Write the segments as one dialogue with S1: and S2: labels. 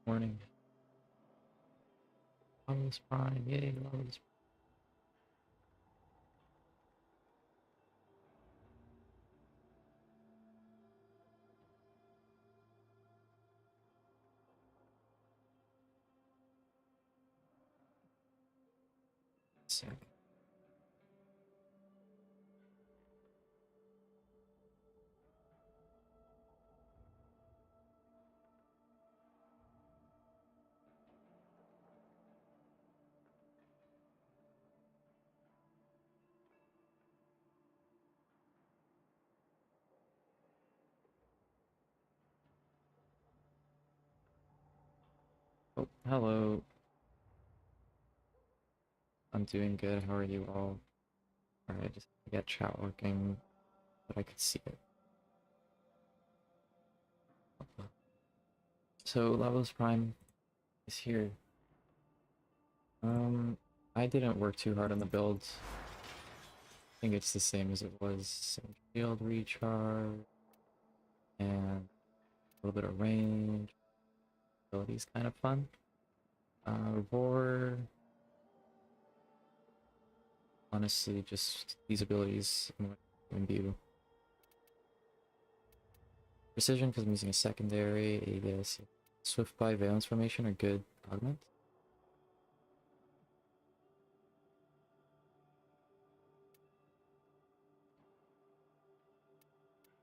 S1: Morning. Lavos Prime, yay, Lavos Prime. Oh, hello. I'm doing good. How are you all? Alright, just get chat working, but I could see it. So Lavos Prime is here. I didn't work too hard on the build. I think it's the same as it was. Same shield recharge and a little bit of range. Ability's kind of fun. Roar. Honestly, just these abilities I'm going to imbue. Precision because I'm using a secondary. Aegis. Swift by Valence Formation are good augment.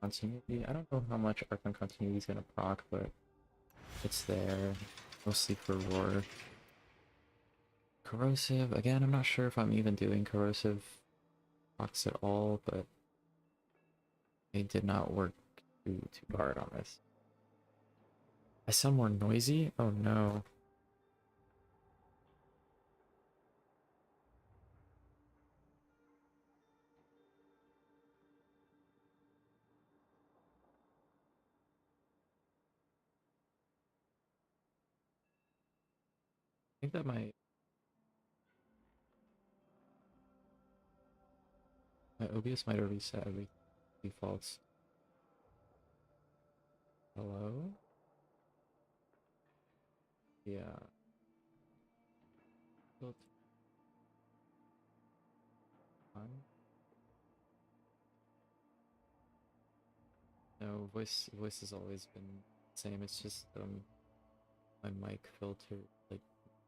S1: Continuity. I don't know how much Archon Continuity is gonna proc, but it's there. Mostly for Roar. Corrosive. Again, I'm not sure if I'm even doing Corrosive procs at all, but it did not work too hard on this. I sound more noisy? Oh no. I think that my OBS might have reset every defaults. Hello? Yeah. Built on. No, voice has always been the same. It's just my mic filter, like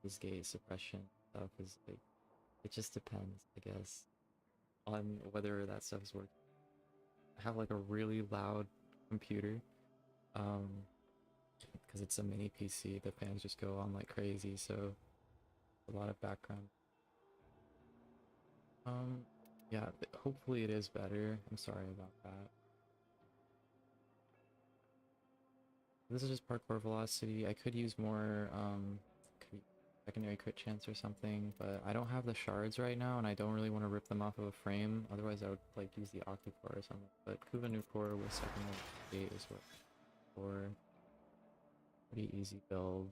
S1: this gate suppression stuff is like, it just depends, I guess, on whether that stuff is working. I have like a really loud computer, because it's a mini PC. The fans just go on like crazy, so a lot of background. Yeah, hopefully it is better. I'm sorry about that. This is just parkour velocity. I could use more secondary crit chance or something, but I don't have the shards right now, and I don't really want to rip them off of a frame. Otherwise, I would like use the Octocore or something. But Kuva Nukor with secondary gate is what for. Pretty easy build.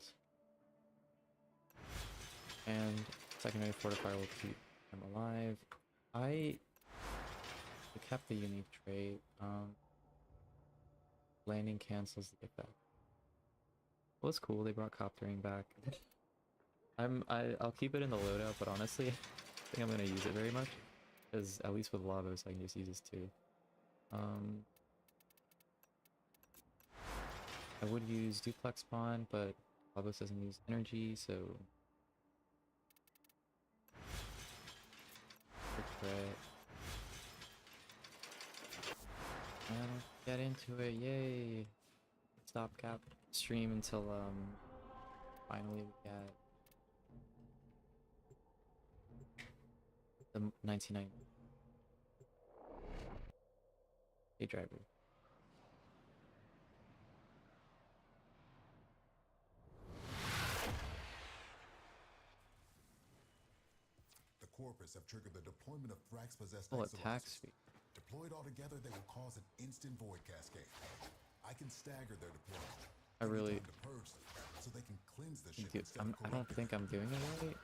S1: And secondary fortifier will keep him alive. I kept the unique trait. Landing cancels the effect. Well, it's cool. They brought coptering back. I'll keep it in the loadout, but honestly, I think I'm gonna use it very much, because at least with Lavos, I can just use this too. I would use duplex spawn, but Lavos doesn't use energy, so and get into it, yay! Stopgap stream until finally we get the 99 day driver.
S2: The Corpus have triggered the deployment of Thrax-possessed
S1: Full attack
S2: Exoloses.
S1: speed.
S2: Deployed all together, they will cause an instant Void Cascade. I can stagger their deployment.
S1: I really
S2: Time to purge them, so they can cleanse the ship instead
S1: I
S2: of
S1: don't
S2: corrupting
S1: think
S2: it.
S1: I'm doing it right.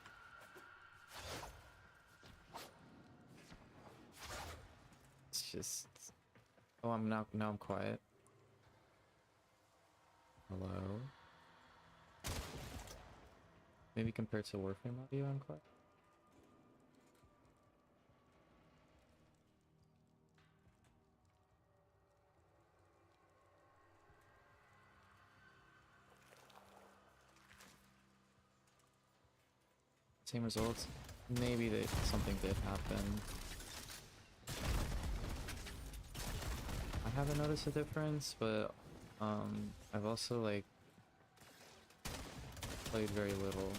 S1: It's just, oh, I'm now I'm quiet. Hello. Maybe compared to Warframe audio on Core. Same results. Maybe something did happen. I haven't noticed a difference, but I've also like played very little.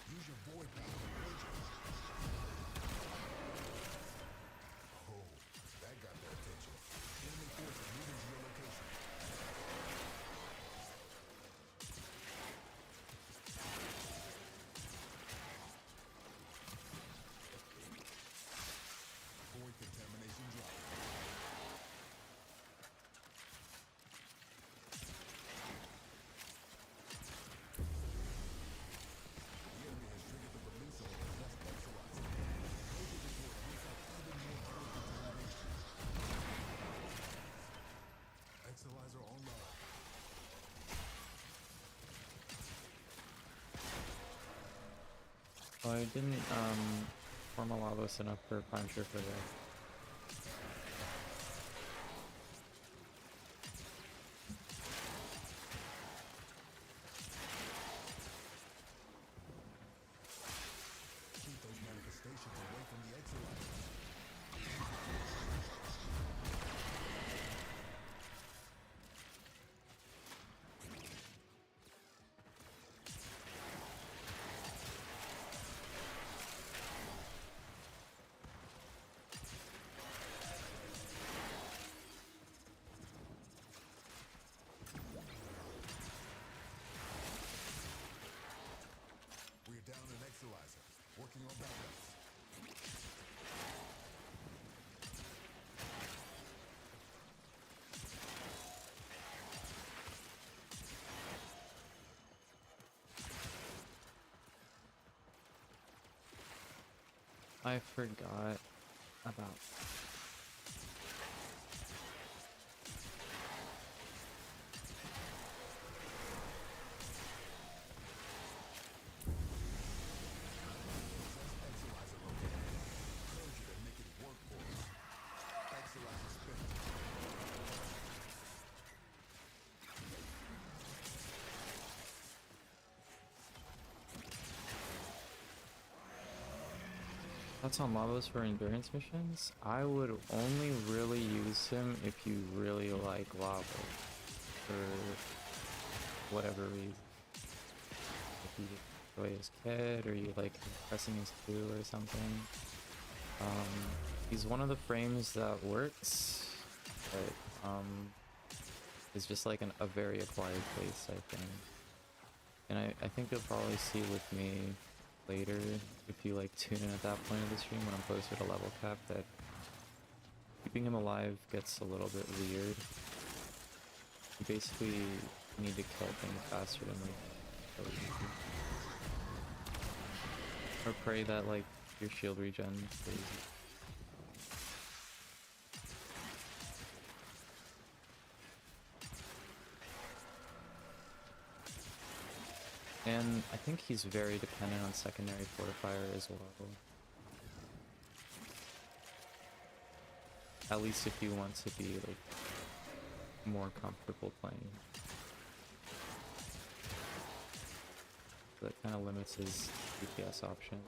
S2: Use your void power. Oh, that got their attention. Enemy forces moving to your location. Void contamination dropping. The enemy has triggered the release of the left exolyzer. Major deploy brings out even more void contamination. Exolyzer online.
S1: Oh, I didn't form a Lavos enough for Prime Trooper there.
S2: Keep those manifestations away from the exolyzer. We're down an exolyzer. Working on backups.
S1: I forgot about.
S2: Exolyzer located. Encourage you to make it work for us. Exolyzer spinning.
S1: That's on Lavos for endurance missions. I would only really use him if you really like Lavos for whatever reason. If you enjoy his kid or you like pressing his 2 or something. He's one of the frames that works, but it's just like a very acquired face, I think. And I think you'll probably see with me later, if you like tune in at that point of the stream when I'm closer to level cap, that keeping him alive gets a little bit weird. You basically need to kill things faster than like kill you. Or pray that like your shield regen is crazy. And I think he's very dependent on secondary fortifier as well. At least if you want to be like more comfortable playing. That kind of limits his DPS option.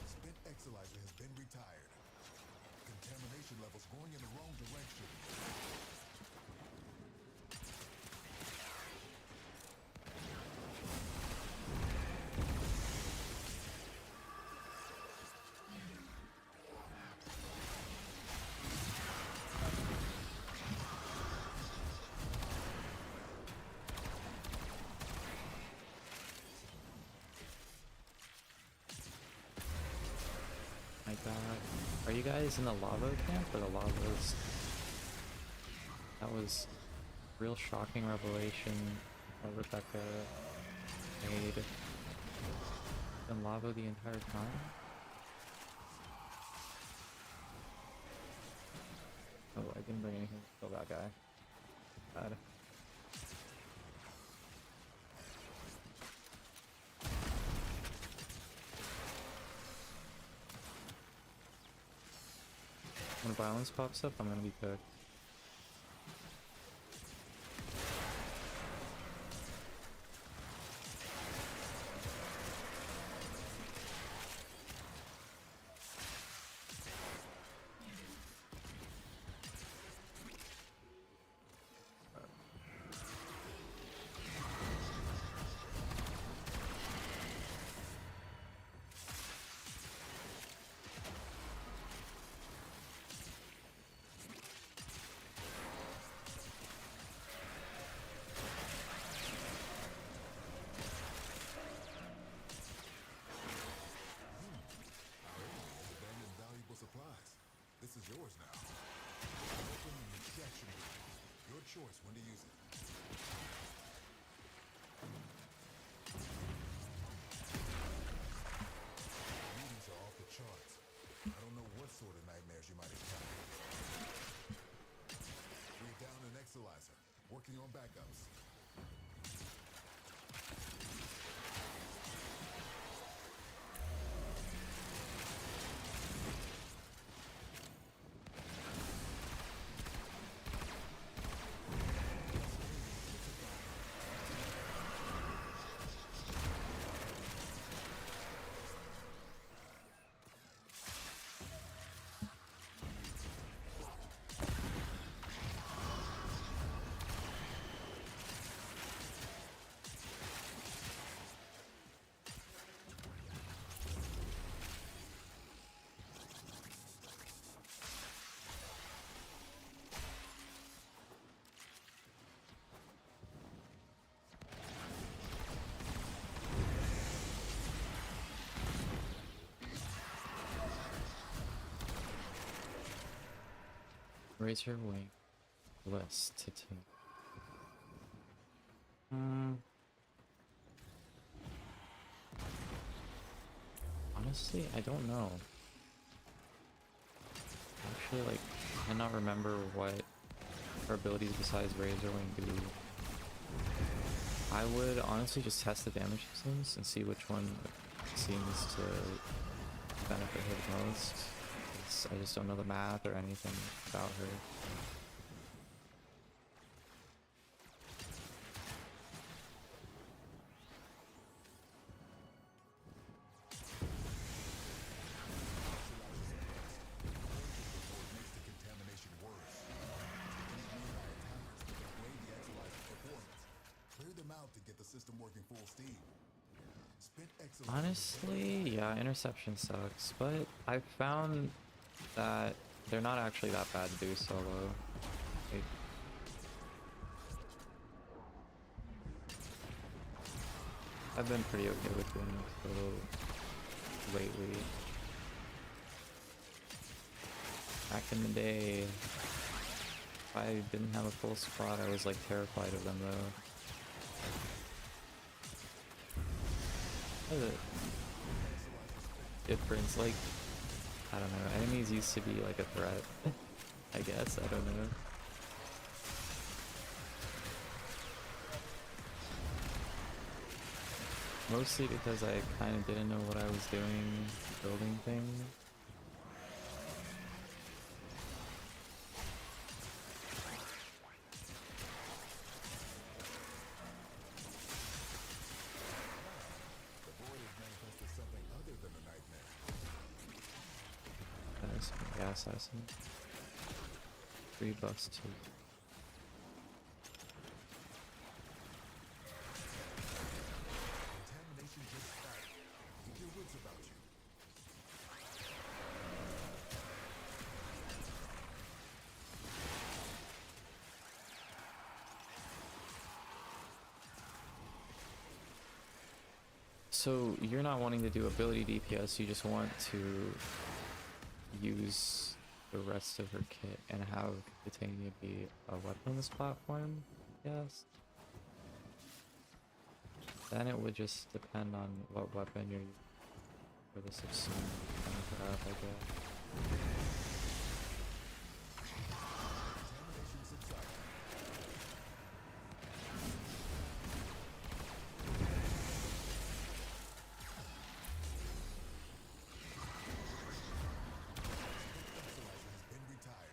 S2: Spent exolyzer has been retired. Contamination levels going in the wrong direction.
S1: My god. Are you guys in the lava camp or the lavas? That was real shocking revelation that Rebecca made. lava the entire time? Oh, I didn't bring anything to kill that guy. Bad. When violence pops up, I'm gonna be cooked.
S2: Abandoned valuable supplies. This is yours now. Open an extraction room. Your choice when to use it. Readings are off the charts. I don't know what sort of nightmares you might encounter. We're down an exolyzer. Working on backups.
S1: Raise your wing. List to take. Honestly, I don't know. Actually, like, I cannot remember what her abilities besides Razor Wing do. I would honestly just test the damage systems and see which one seems to benefit her the most. I just don't know the math or anything about her.
S2: Makes the contamination worse. Nearby attackers that degrade the exolyzer's performance. Clear them out to get the system working full steam. Spent exolyzers.
S1: Honestly, yeah, Interception sucks, but I found that they're not actually that bad to do solo. Like, I've been pretty okay with doing solo lately. Back in the day, if I didn't have a full squad, I was like terrified of them though. What is it? Difference, like, I don't know, enemies used to be like a threat. I guess, I don't know. Mostly because I kind of didn't know what I was doing, building things.
S2: The void has manifested something other than a nightmare.
S1: That's gas assassin. 3 bucks too.
S2: Contamination just started. Keep your wits about you.
S1: So you're not wanting to do ability DPS, you just want to use the rest of her kit and have Titania be a weapon on this platform, yes? Then it would just depend on what weapon you're using. for the subsume kind of grab, I guess.
S2: Contamination subsided. Electrolyzer has been retired.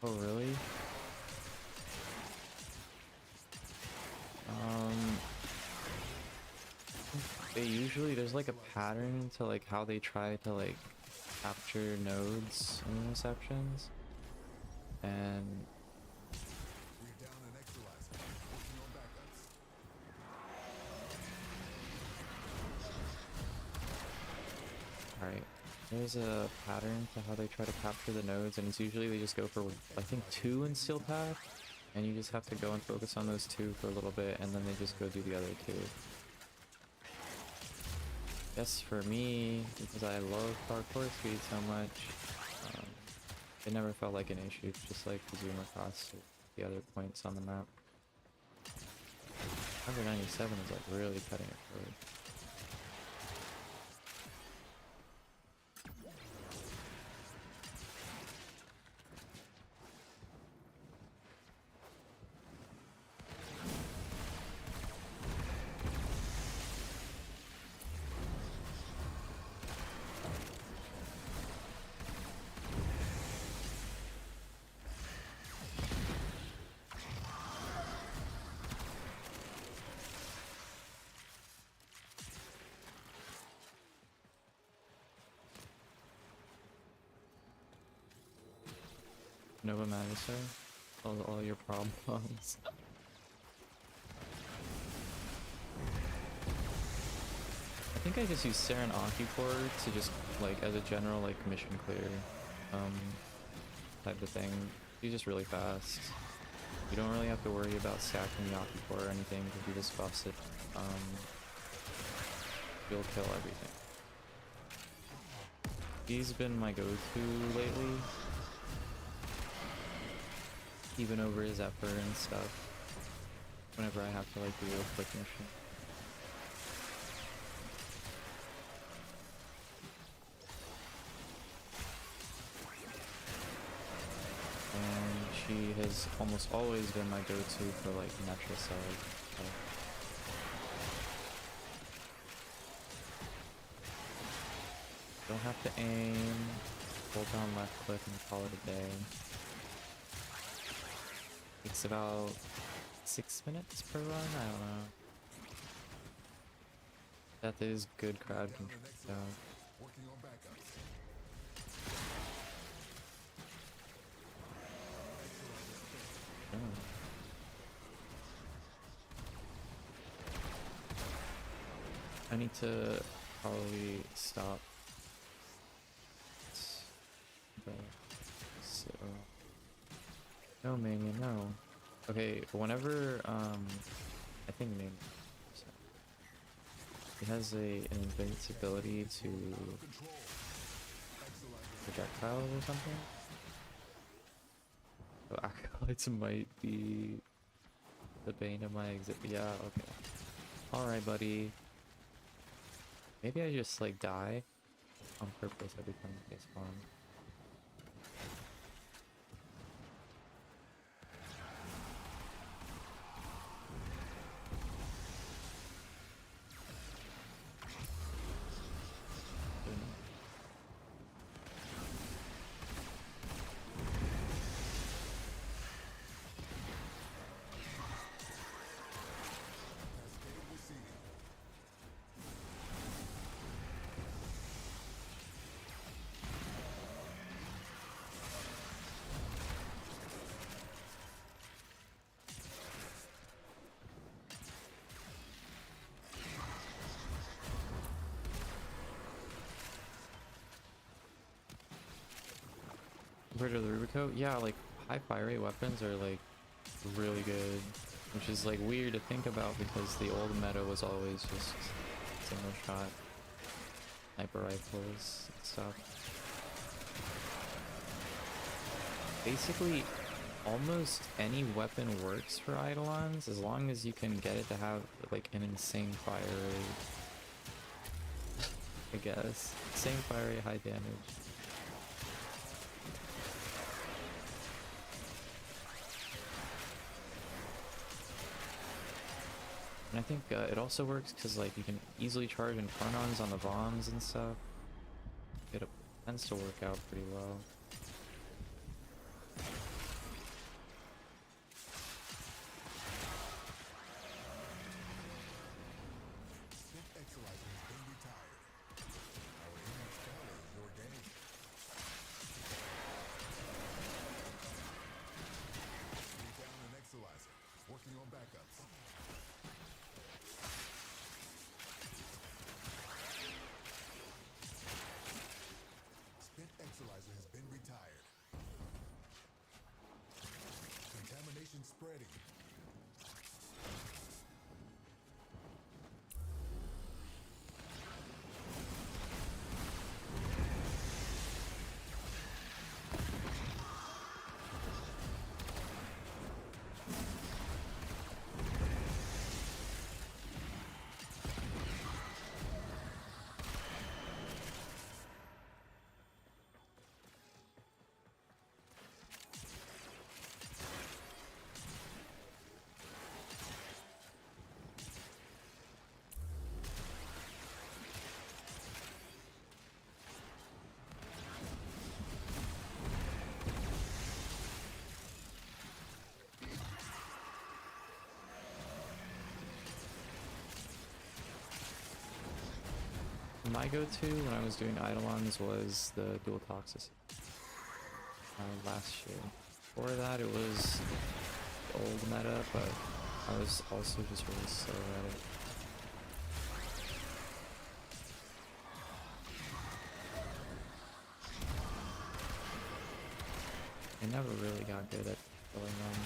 S1: Oh, really? They usually, there's like a pattern to like how they try to like capture nodes in interceptions. And
S2: We're down an electrolyzer. Working on backups.
S1: alright, there's a pattern to how they try to capture the nodes, and it's usually they just go for, I think, 2 in Steel Path, and you just have to go and focus on those 2 for a little bit, and then they just go do the other 2. Yes, for me, because I love parkour speed so much, it never felt like an issue, just like to zoom across the other points on the map. 197 is like really cutting it forward. Nova matters, sir. All your problems. I think I just use Saren Occupor to just like as a general like mission clear type of thing. He's just really fast. You don't really have to worry about stacking the Occupor or anything because you just bust it. You'll kill everything. He's been my go-to lately. Even over his effort and stuff. Whenever I have to like do a quick mission. And she has almost always been my go-to for like natural side. So. Don't have to aim. Hold down left click and call it a day. Takes about 6 minutes per run, I don't know. That is good crowd control. So.
S2: Working on backups.
S1: Oh. I need to probably stop. So. No, Mania, no. Okay, whenever, I think Mania, he has an invincibility to projectiles or something. So acolytes might be the bane of my exit. Yeah, okay. Alright, buddy. Maybe I just, like, die on purpose every time they spawn. compared to the Rubicoat, yeah, like high fire rate weapons are like really good, which is like weird to think about because the old meta was always just single shot sniper rifles and stuff. Basically, almost any weapon works for Eidolons as long as you can get it to have like an insane fire rate. I guess. Same fire rate, high damage. And I think it also works because like you can easily charge Infernos on the bombs and stuff. It tends to work out pretty well.
S2: Working on backups. Spent Exolizer has been retired. Contamination spreading.
S1: My go-to when I was doing Eidolons was the dual toxicity last year. Before that it was the old meta, but I was also just really slow at it. I never really got good at killing them.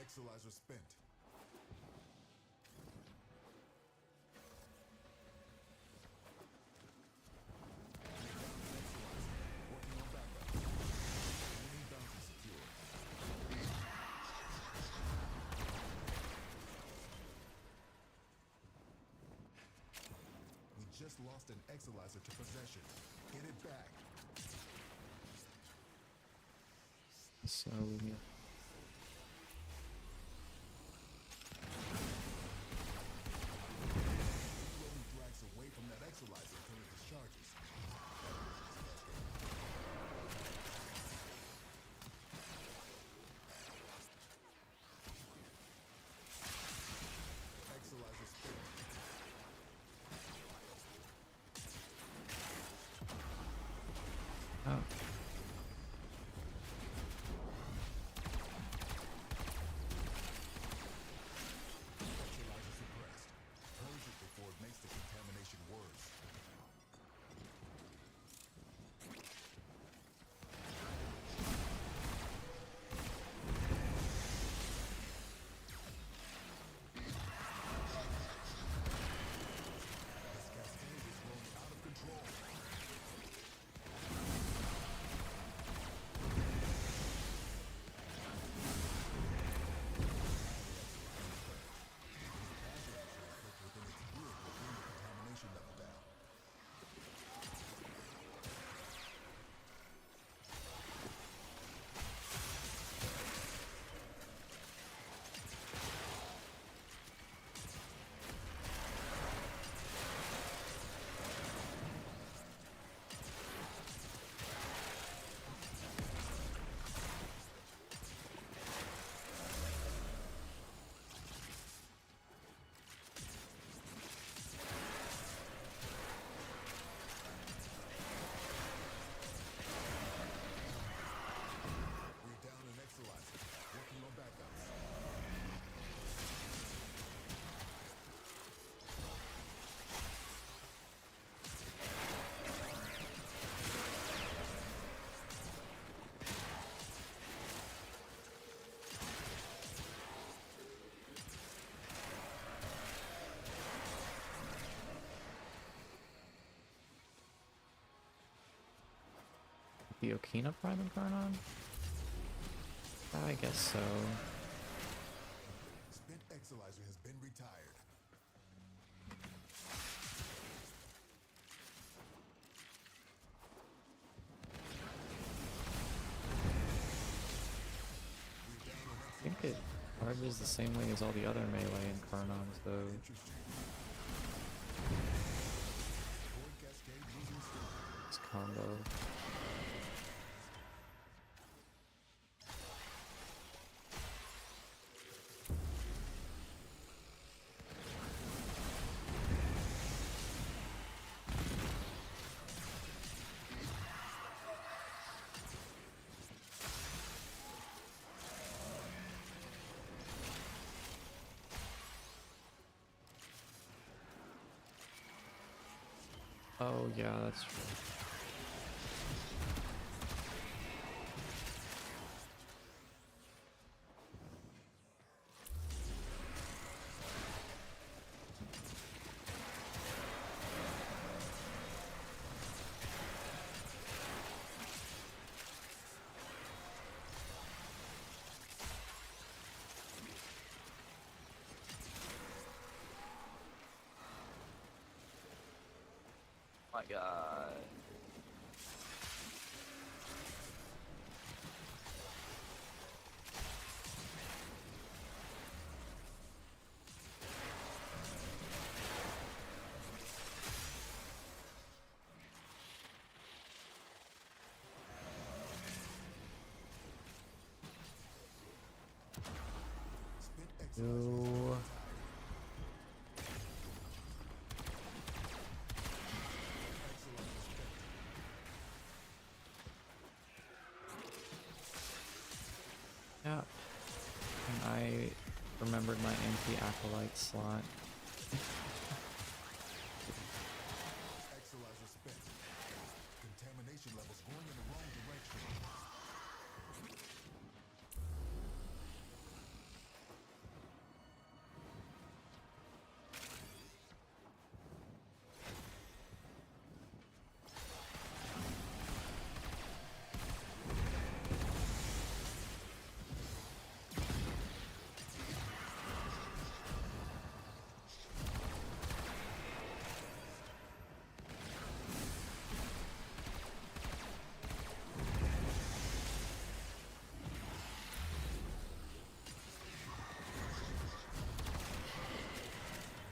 S2: Exolizer spent. Working on backup. Enemy bounty secure. We just lost an Exolizer to possession. Get it back.
S1: So yeah.
S2: Rolling drags away from that Exolizer until it discharges. Exolizer spent.
S1: Oh. the Okina Prime Incarnon? I guess so.
S2: Spent Exilizer has been retired.
S1: I think it charges the same way as all the other melee Incarnons, though.
S2: Interesting. Void Cascade losing steam.
S1: This combo. Oh yeah, that's true. My god.
S2: Spent Exilizer has been
S1: Yo.
S2: retired. Exilizer spent.
S1: Yeah. And I remembered my anti-acolyte slot.
S2: Exilizer spent. Contamination levels going in the wrong direction.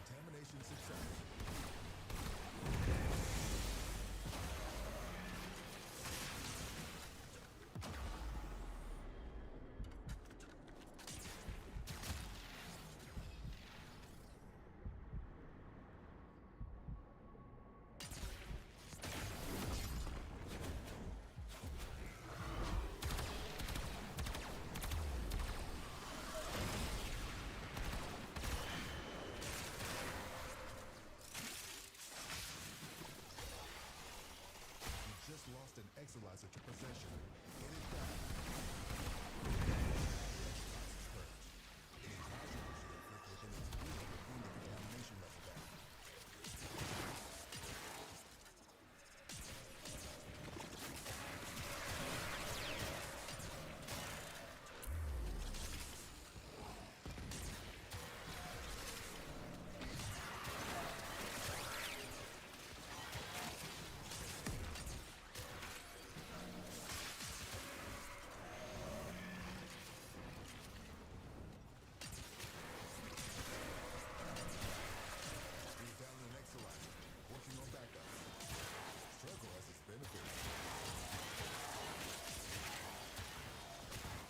S2: Contamination successful. You just lost an Exilizer to possession. Get it back. Exilizer's purge. Any casualties you inflict within its field will bring the contamination level down. We're down an Exilizer. Working on backup. Struggle has its benefits.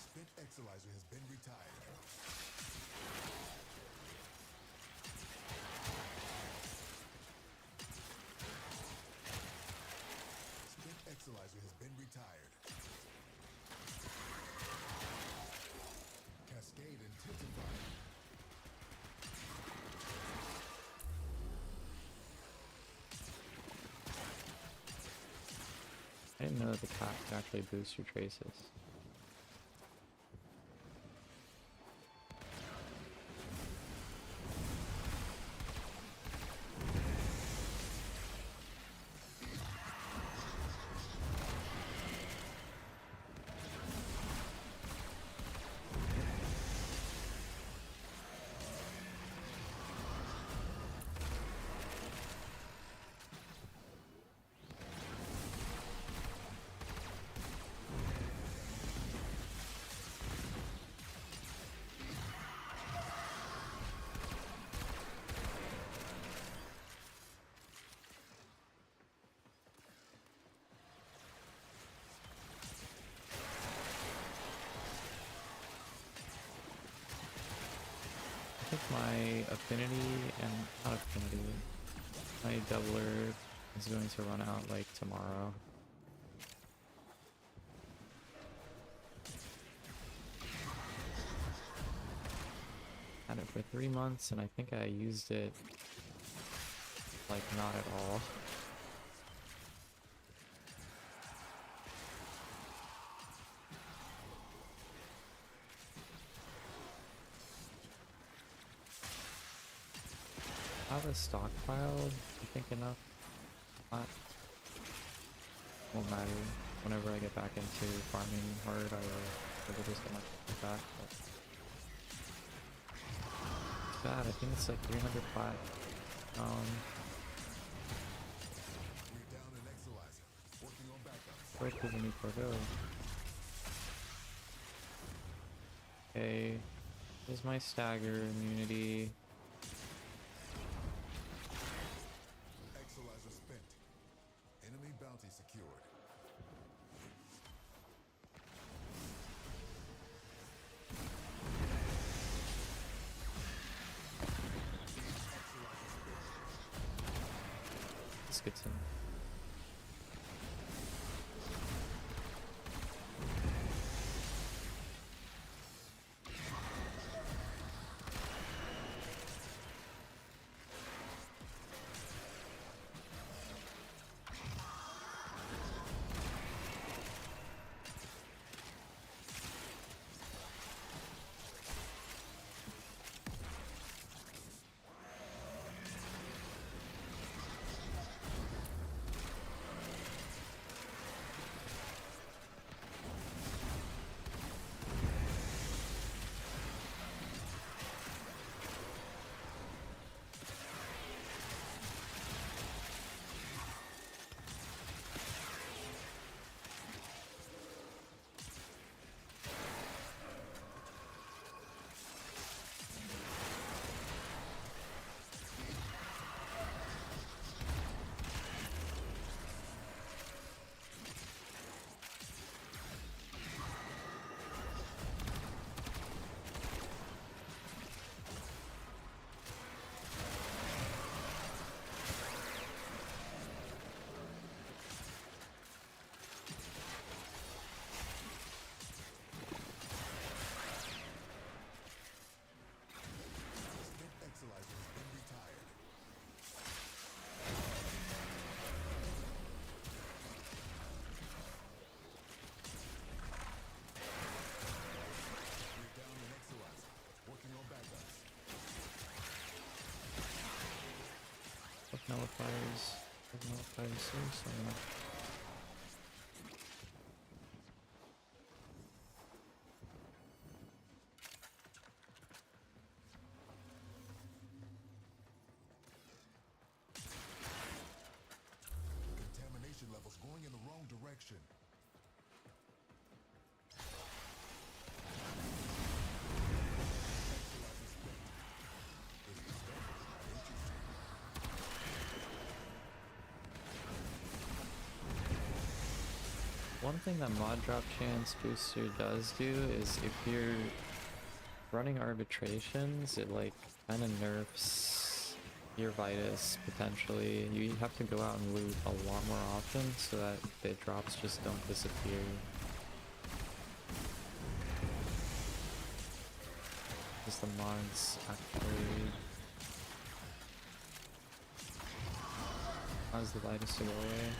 S2: Spent Exilizer has been retired. Spent Exilizer has been retired. Cascade intensified.
S1: I didn't know that the cat could actually boost your traces. my affinity and not affinity. My doubler is going to run out like tomorrow. Had it for 3 months and I think I used it like not at all. I have a stockpile, I think enough. Won't matter. Whenever I get back into farming hard, I will just get my stuff back. But it's bad, I think it's like 300 plat.
S2: We're down an Exilizer. Working on backups.
S1: Where does me go? Okay, here's my stagger immunity.
S2: Exilizer spent. Enemy bounty secured.
S1: Let's get some.
S2: Exilizer has been retired. We're down an Exilizer. Working on backups.
S1: What nullifiers? What nullifiers? Seriously?
S2: Contamination levels going in the wrong direction. Exilizer spent. Is the standard interesting?
S1: One thing that mod drop chance booster does do is if you're running arbitrations, it like kind of nerfs your Vitus potentially. You have to go out and loot a lot more often so that the drops just don't disappear. Because the mods actually cause the Vitus to go away.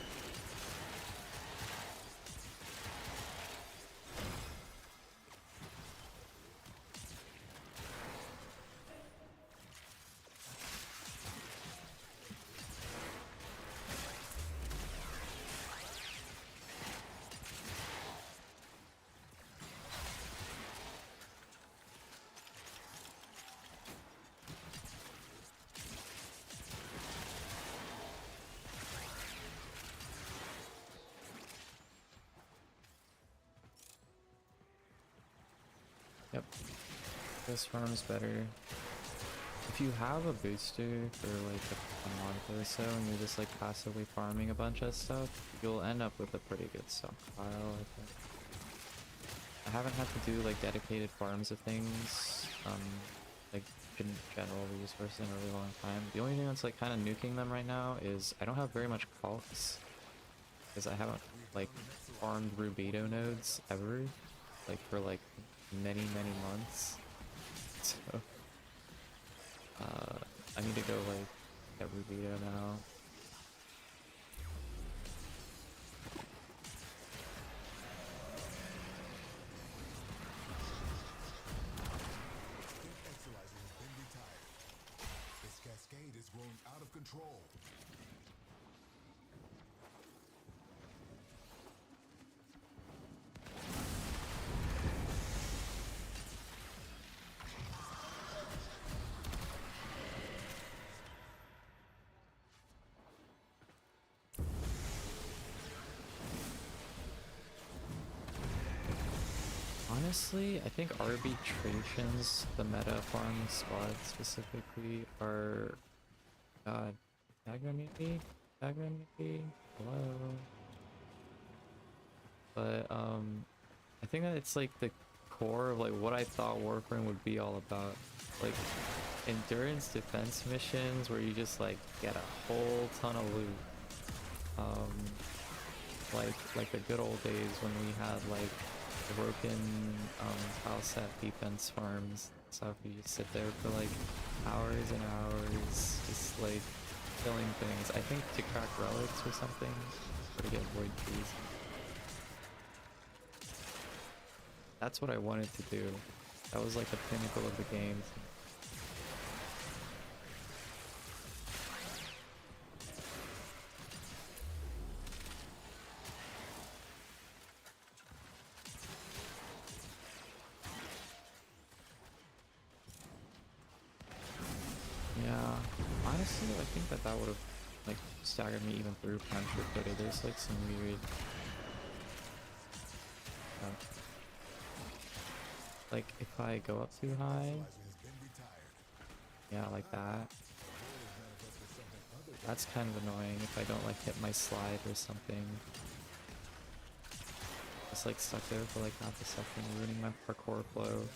S1: Yep, this farm's better. If you have a booster for like a month or so and you're just like passively farming a bunch of stuff, you'll end up with a pretty good stockpile, I think. I haven't had to do like dedicated farms of things, like in general resource in a really long time. The only thing that's like kind of nuking them right now is I don't have very much calcs because I haven't like farmed rubedo nodes ever, like for like many months. So I need to go like get rubedo now.
S2: Eidolon has been retired. This cascade is growing out of control.
S1: Honestly, I think arbitrations, the meta farming squad specifically, are... God, Agranity? Agranity? Hello? But, I think that it's like the core of like what I thought Warframe would be all about. Like, endurance defense missions where you just like get a whole ton of loot. Like the good old days when we had like broken house set defense farms. So if you just sit there for like hours and hours, just like killing things. I think to crack relics or something, or to get void trees. That's what I wanted to do. That was like the pinnacle of the game. Yeah, honestly, I think that would have like staggered me even through Prime Triplicity. There's like some weird, like if I go up too high, yeah, like that. That's kind of annoying if I don't like hit my slide or something. Just like stuck there for like half a second, ruining my parkour flow.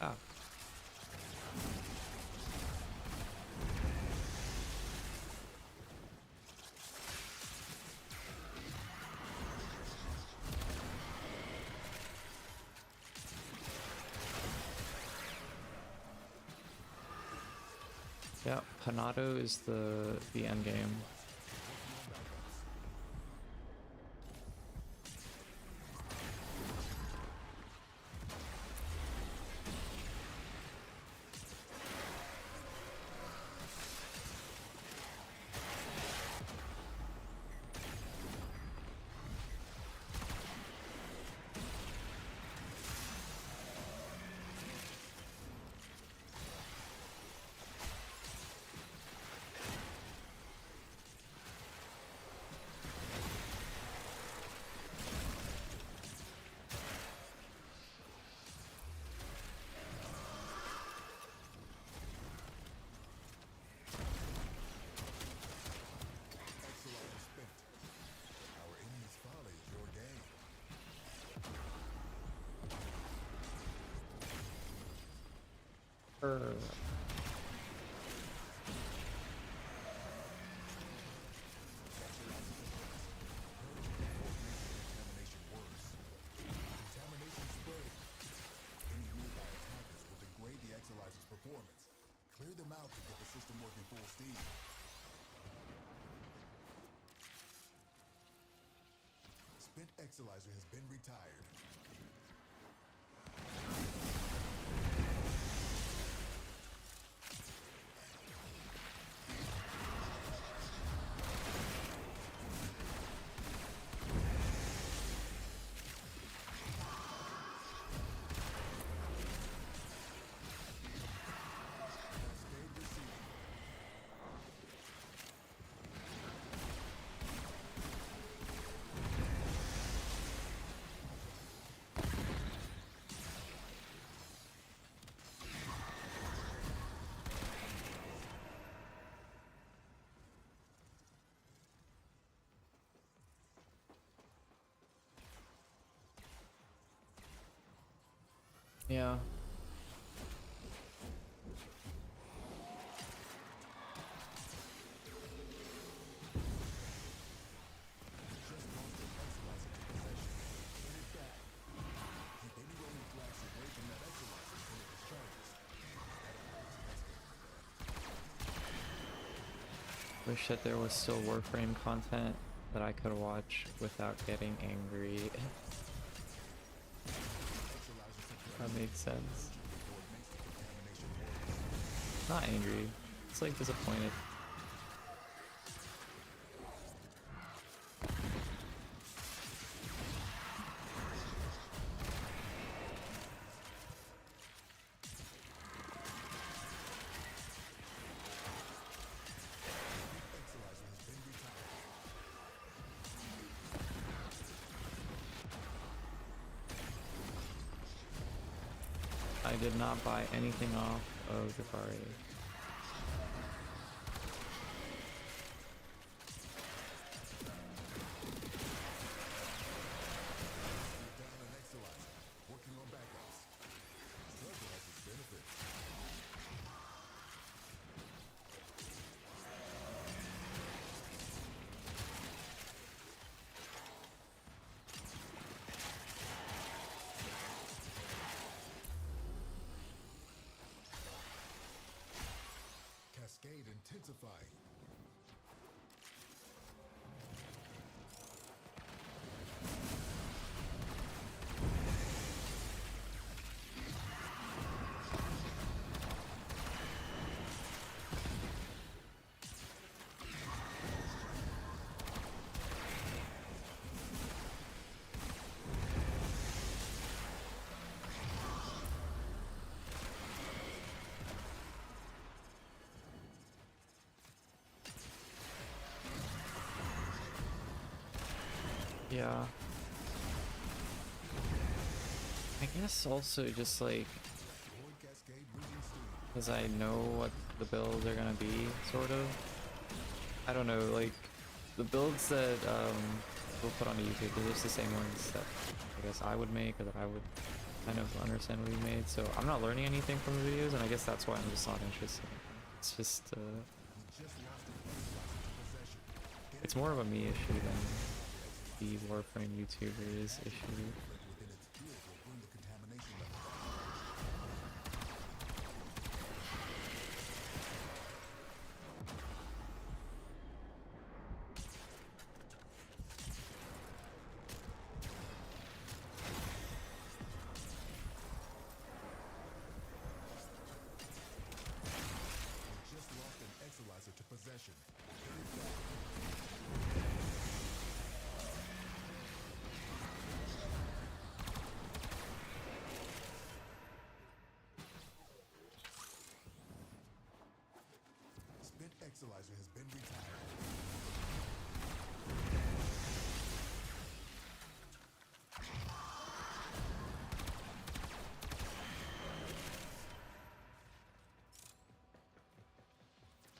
S1: Ah. Yeah, Panado is the end game. Clear them out to get the system working full steam. Spent Eidolon has been retired. Yeah.
S2: Just lost an Exolizer to possession. Put it back. Keep any rolling flags away from that Exolizer until it discharges.
S1: Wish that there was still Warframe content that I could watch without getting angry. That makes sense. Not angry. It's like disappointed. I did not buy anything off of Gafari.
S2: Down an Exolizer. Working on backups. Struggle has its benefits. Cascade intensifying.
S1: Yeah. I guess also just like,
S2: Void Cascade losing steam.
S1: because I know what the builds are gonna be, sort of. I don't know, like, the builds that we'll put on YouTube, they're just the same ones that I guess I would make, or that I would kind of understand what he made, so I'm not learning anything from the videos, and I guess that's why I'm just not interested. It's just,
S2: We just lost an Exolizer to possession. Get
S1: it's more of a me issue than the Warframe YouTubers issue.
S2: within its field will bring the contamination level down. We just lost an Exolizer to possession. Get it back. Spent Exolizer has been retired.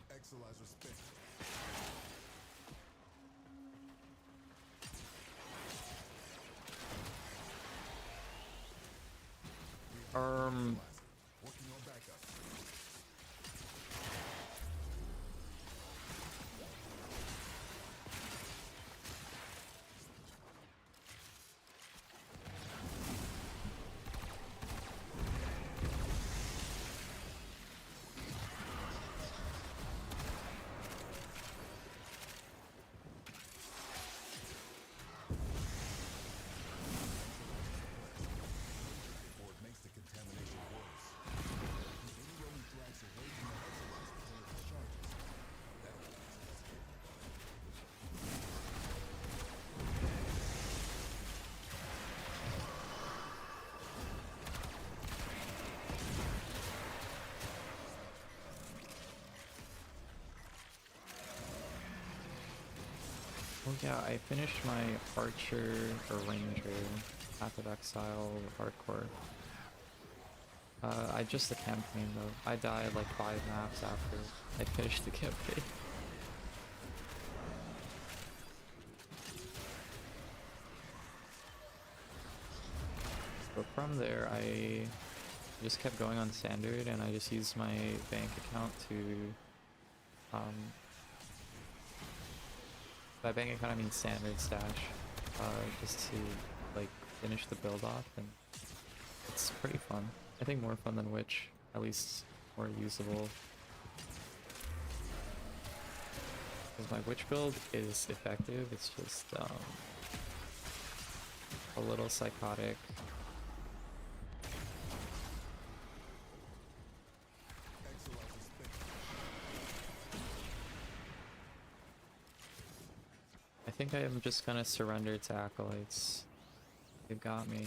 S2: Exolizer spent.
S1: Um,
S2: Working on backup. Before it makes the contamination worse. Keep any rolling flags away from the Exolizer until it discharges. That'll be easy.
S1: well, yeah, I finished my Archer or Ranger, Path of Exile, Hardcore. I just the campaign though. I died like 5 maps after I finished the campaign. But from there, I just kept going on standard, and I just used my bank account to, by bank account I mean standard stash, just to like finish the build off, and it's pretty fun. I think more fun than Witch, at least more usable. Because my Witch build is effective, it's just a little psychotic. I think I am just gonna surrender to Acolytes. They've got me.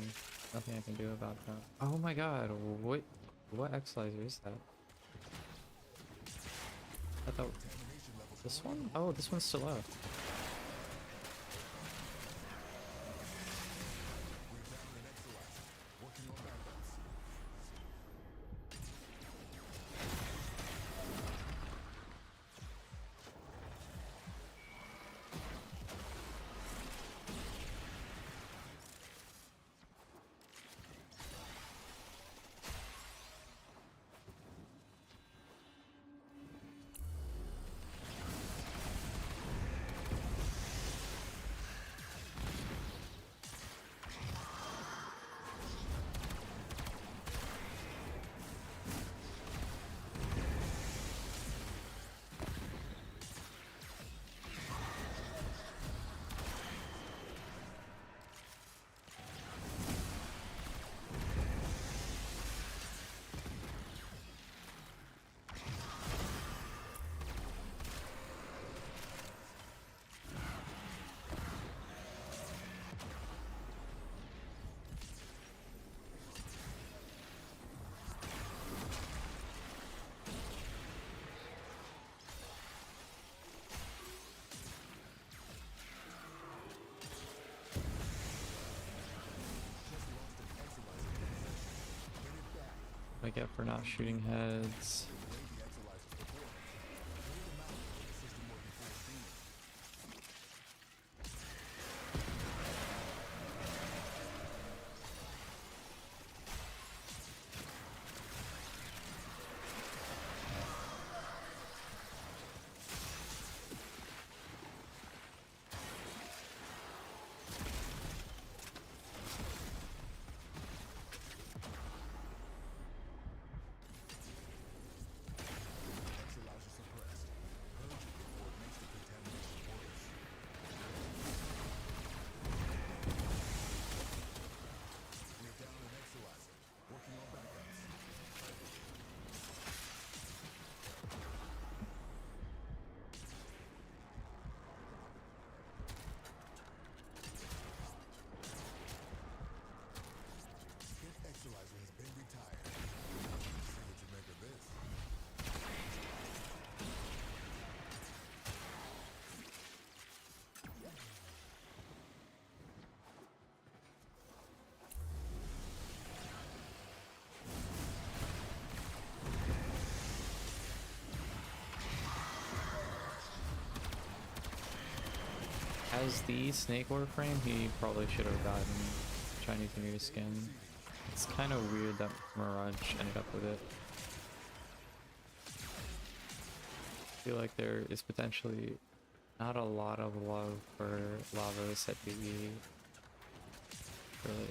S1: Nothing I can do about that. Oh my god, what Exilizer is that? I thought... This one? Oh, this one's still left. I get for not shooting heads. As the Snake Warframe, he probably should have gotten Chinese New Year skin. It's kind of weird that Mirage ended up with it. I feel like there is potentially not a lot of love for Lavos at PvE. Really.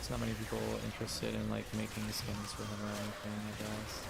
S1: Not many people interested in like making skins for him or anything, I guess.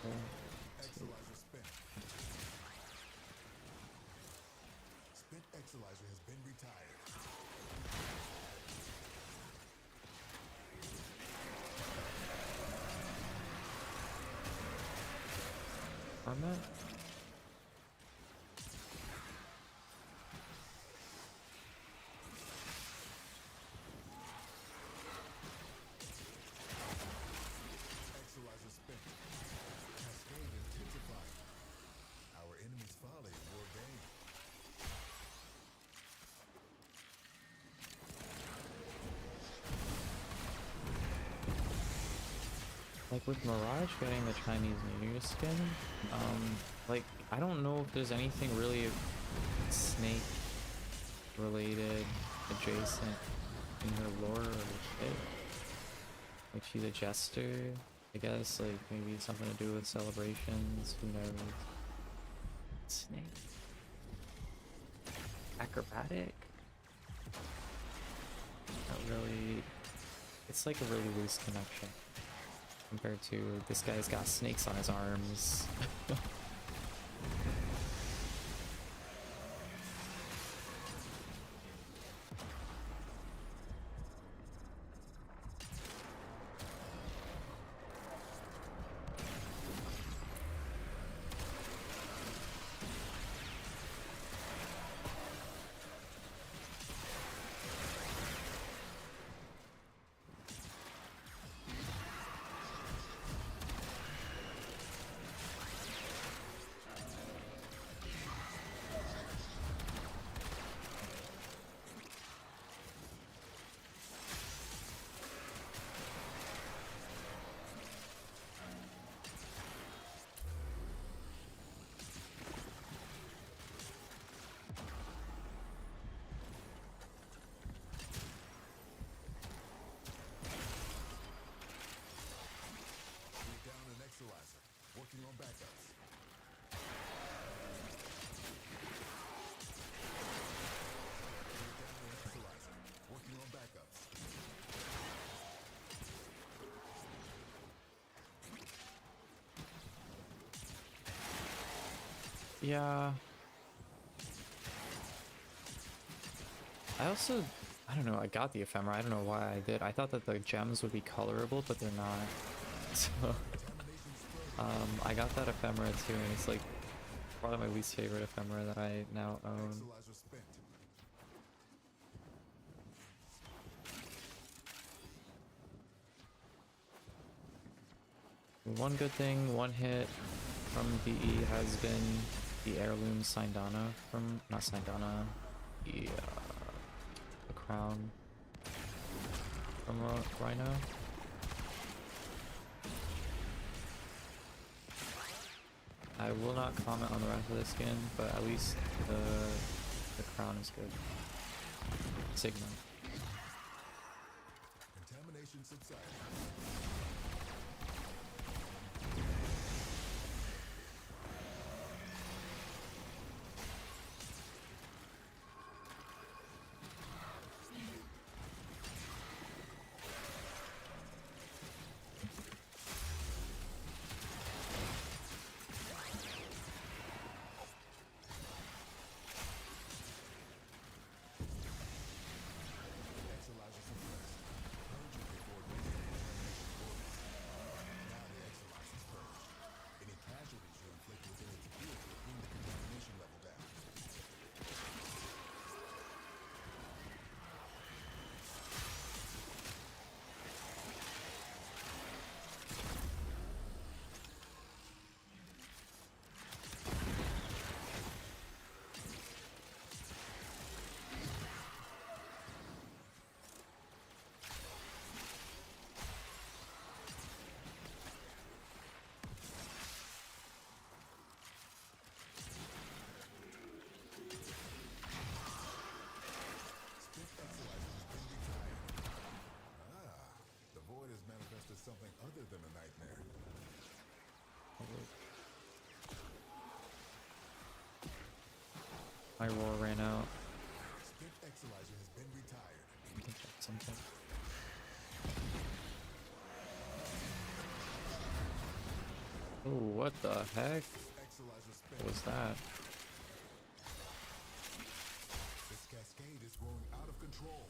S1: 1, 2.
S2: Exolizer spent. Spent Exolizer has been retired.
S1: Armament?
S2: Exolizer spent. Cascade intensified. Our enemy's folly, your gain.
S1: Like with Mirage getting the Chinese New Year skin, like I don't know if there's anything really snake related adjacent in her lore or shit. Like she's a jester, I guess, like maybe something to do with celebrations, who knows. Snake. Acrobatic? Not really, it's like a really loose connection. Compared to this guy's got snakes on his arms. Working on backups. We're down an Equalizer. Working on backups. Yeah. I don't know, I got the ephemera. I don't know why I did. I thought that the gems would be colorable, but they're not. So, I got that ephemera too, and it's like probably my least favorite ephemera that I now own. One good thing, one hit from DE has been the heirloom Sindana from, not Sindana, the crown from Rhino. I will not comment on the rest of the skin, but at least the crown is good. Sigma.
S2: Contamination subsided. Something other than a nightmare.
S1: My roar ran out.
S2: Spent Exolizer has been retired.
S1: I think that's something. Oh, what the heck?
S2: Exilizer spent.
S1: What was that?
S2: This cascade is growing out of control.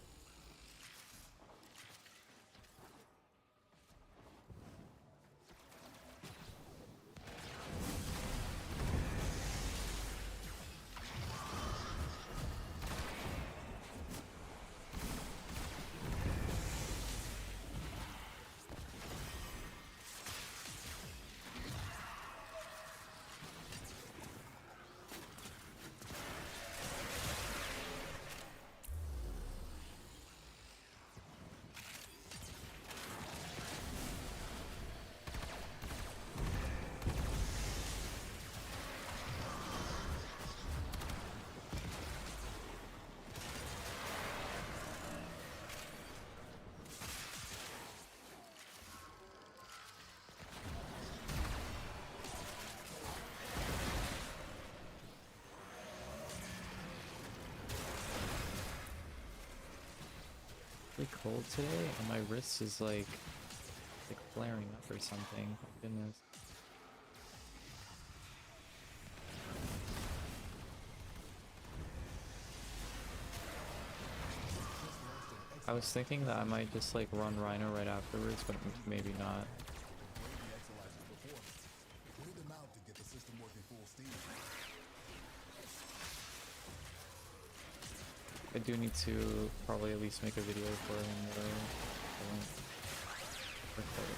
S1: Really cold today, and my wrist is like flaring up or something. My goodness. I was thinking that I might just like run Rhino right afterwards, but maybe not.
S2: Weigh the Exilizer's performance. Clear them out to get the system working full steam.
S1: I do need to probably at least make a video for him though. I won't record it.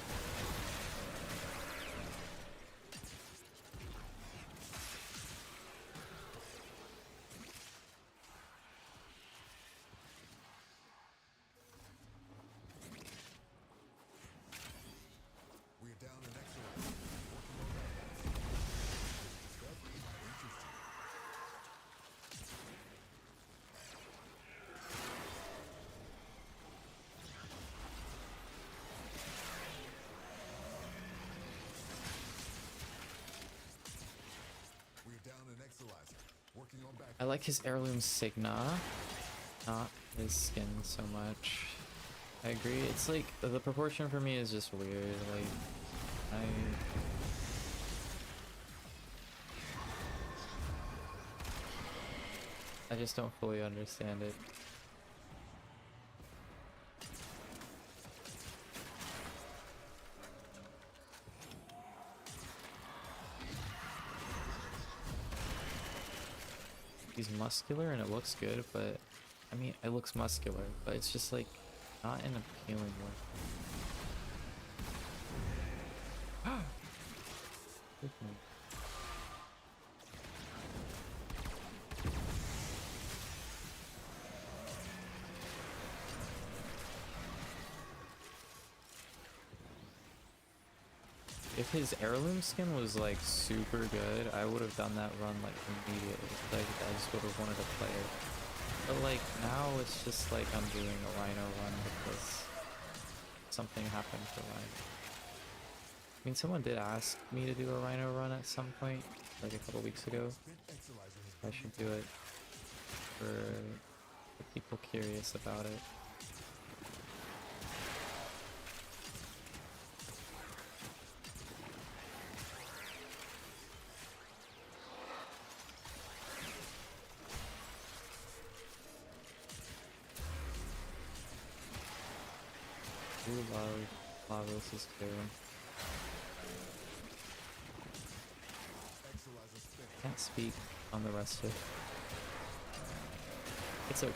S2: We're down an Exilizer. Working on that. This discovery interesting. We're down an Exilizer. Working on back.
S1: I like his heirloom Signa, not his skin so much. I agree. It's like the proportion for me is just weird. Like I just don't fully understand it. He's muscular and it looks good, but I mean, it looks muscular, but it's just like not in an appealing way. Goodness. If his heirloom skin was like super good, I would have done that run like immediately. Like I just would have wanted to play it. But like now it's just like I'm doing a Rhino run because something happened for Rhino. I mean, someone did ask me to do a Rhino run at some point, like a couple weeks ago.
S2: Spent Exilizer has
S1: I
S2: been
S1: should do it for people curious about it. I do love Lavos' too.
S2: Exilizer spent.
S1: Can't speak on the rest of it. It's okay.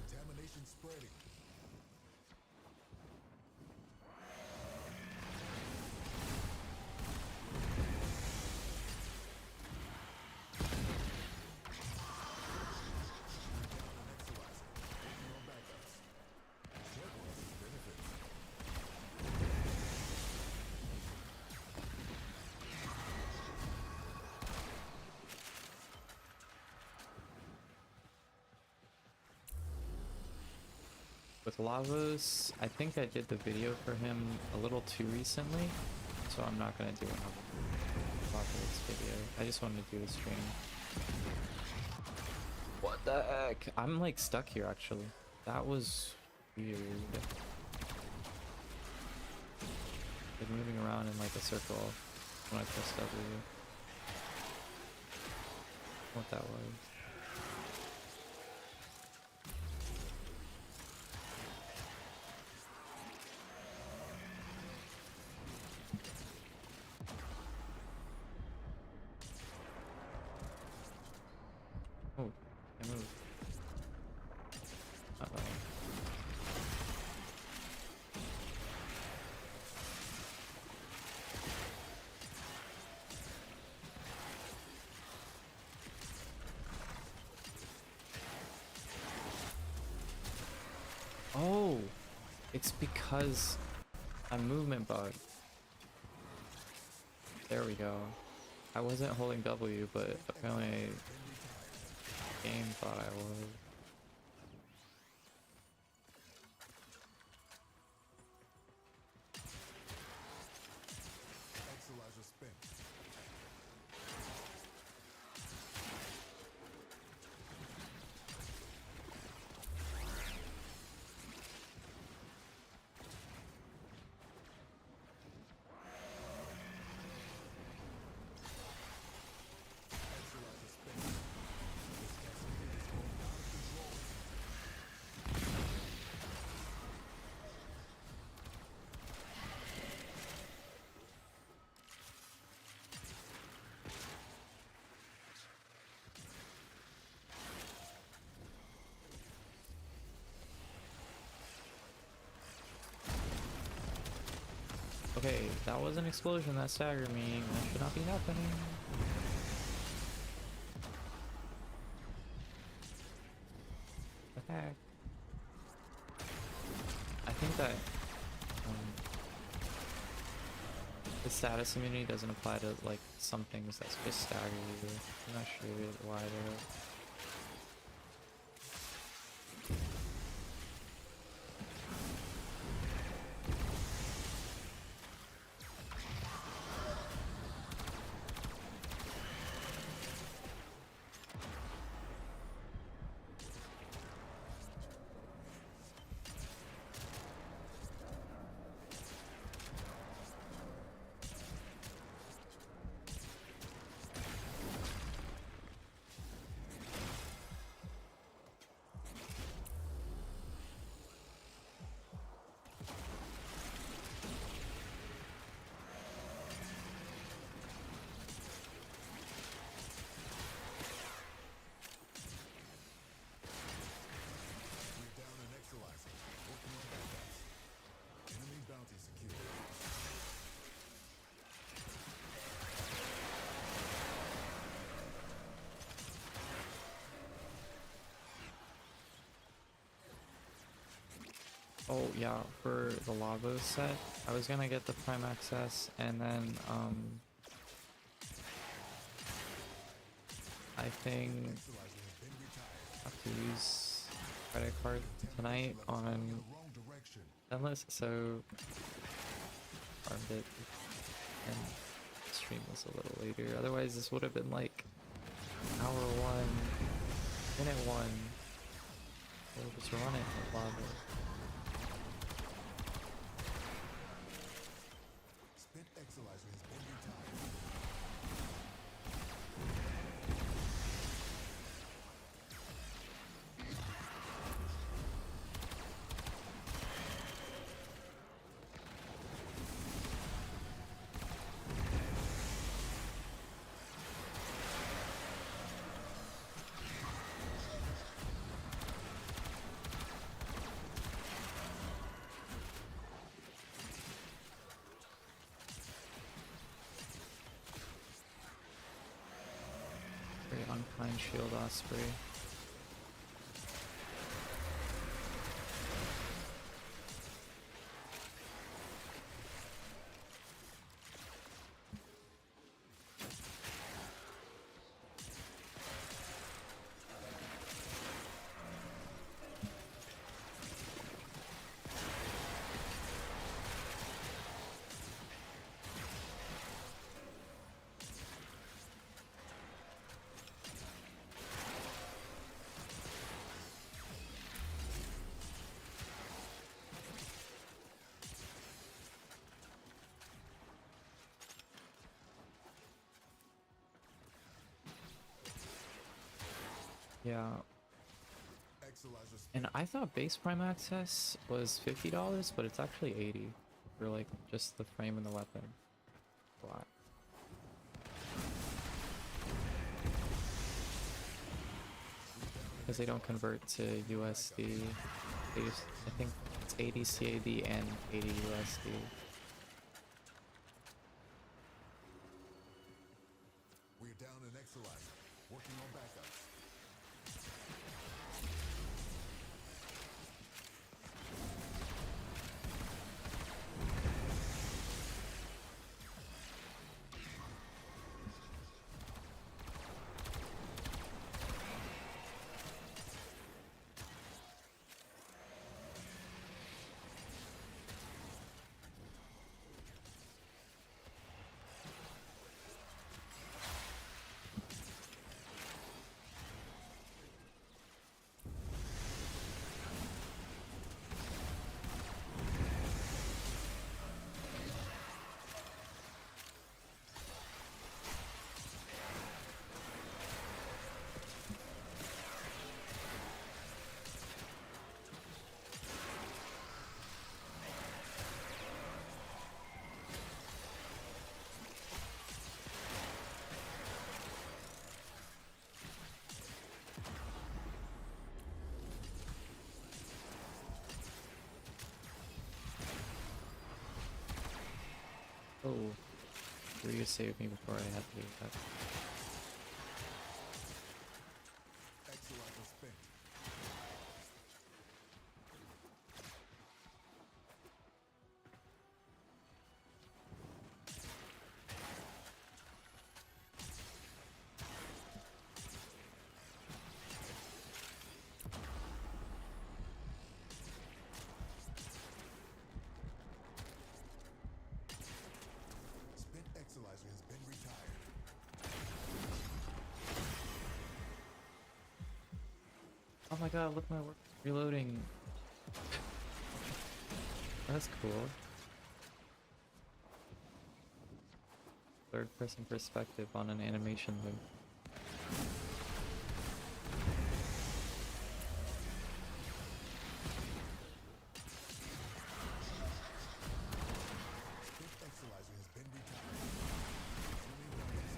S2: Contamination spreading.
S1: With Lavos, I think I did the video for him a little too recently, so I'm not gonna do another Apocalypse video. I just wanted to do the stream. What the heck? I'm like stuck here actually. That was weird. Like moving around in like a circle when I pressed W. What that was. Oh, I moved. Uh-oh. Oh, it's because I'm movement bugged. There we go. I wasn't holding W, but apparently game thought I was.
S2: Exilizer spent. Exilizer spent. This cascade is going out of control.
S1: Okay, that was an explosion that staggered me. That should not be happening. Attack. I think that the status immunity doesn't apply to like some things that's just stagger you. I'm not sure why though. We're down an Exilizer. Working on backups. Enemy bounty secure. Oh yeah, for the Lavos set, I was gonna get the Prime Access and then I think
S2: Exilizer has been retired.
S1: I have to use credit card tonight on
S2: In the wrong direction.
S1: Endless, so farmed it and stream was a little later. Otherwise this would have been like hour 1, minute 1. We'll just run it with lava.
S2: Spent Exilizer has been retired.
S1: Very unkind shield osprey. Yeah,
S2: Exolizer
S1: and
S2: spent.
S1: I thought base prime access was $50, but it's actually 80 for like just the frame and the weapon. A lot. Because they don't convert to USD. They just, I think it's 80 CAD and 80 USD.
S2: We're down an Exolizer. Working on backups.
S1: Oh, you saved me before I had to do that.
S2: Exolizer spent. Spent Exolizer has been retired.
S1: Oh my god, look, my work reloading. That's cool. Third person perspective on an animation loop.
S2: Spent Exolizer has been retired. Resuming weapons.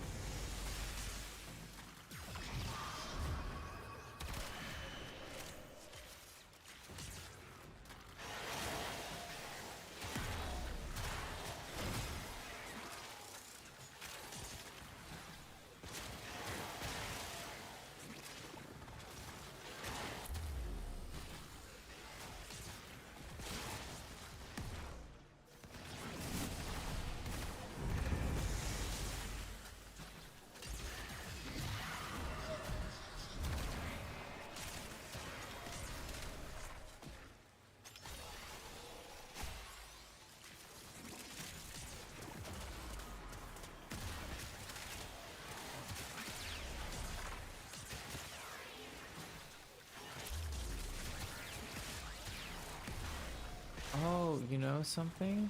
S1: Oh, you know something?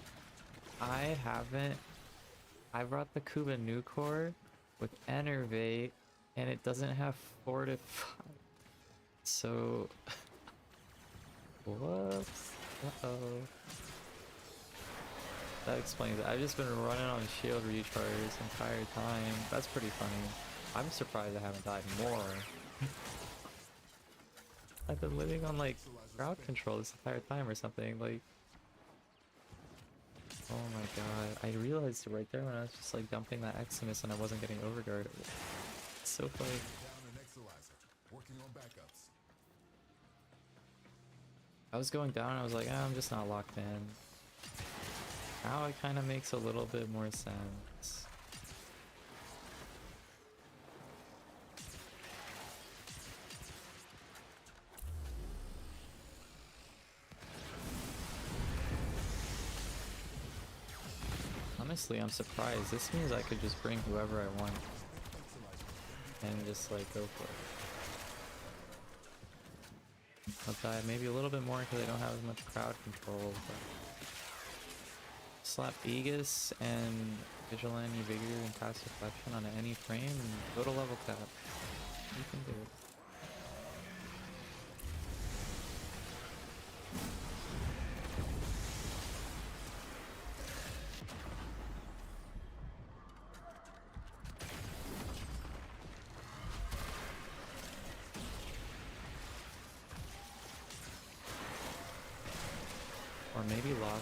S1: I haven't. I brought the Kuba new core with Enervate, and it doesn't have Fortify. So, whoops. Uh-oh. That explains it. I've just been running on shield recharge this entire time. That's pretty funny. I'm surprised I haven't died more. I've been living on like crowd control this entire time or something. Like, oh my god. I realized it right there when I was just like dumping that Eximus and I wasn't getting overguard. It's so funny.
S2: Down an Exolizer. Working on backups.
S1: I was going down and I was like, I'm just not locked in. Now it kind of makes a little bit more sense. Honestly, I'm surprised. This means I could just bring whoever I want and just like go for it. I'll die maybe a little bit more because I don't have as much crowd control, but slap Aegis and Vigilante Vigor and cast Reflection on any frame and go to level cap. You can do it.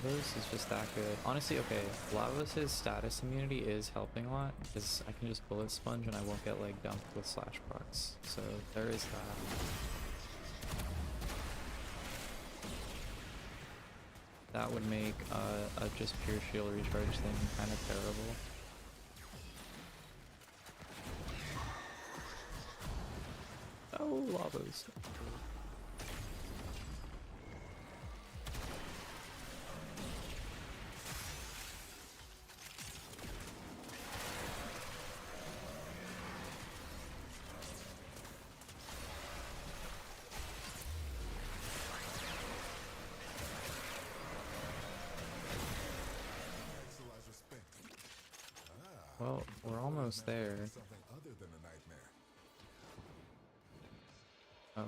S1: Lavos is just that good. Honestly, okay, Lavos' status immunity is helping a lot, because I can just bullet sponge and I won't get like dumped with slash procs. So there is that. That would make a just pure shield recharge thing kind of terrible. Oh, Lavos.
S2: Exolizer spent.
S1: Well, we're almost there.
S2: Something other than a nightmare.
S1: Oh.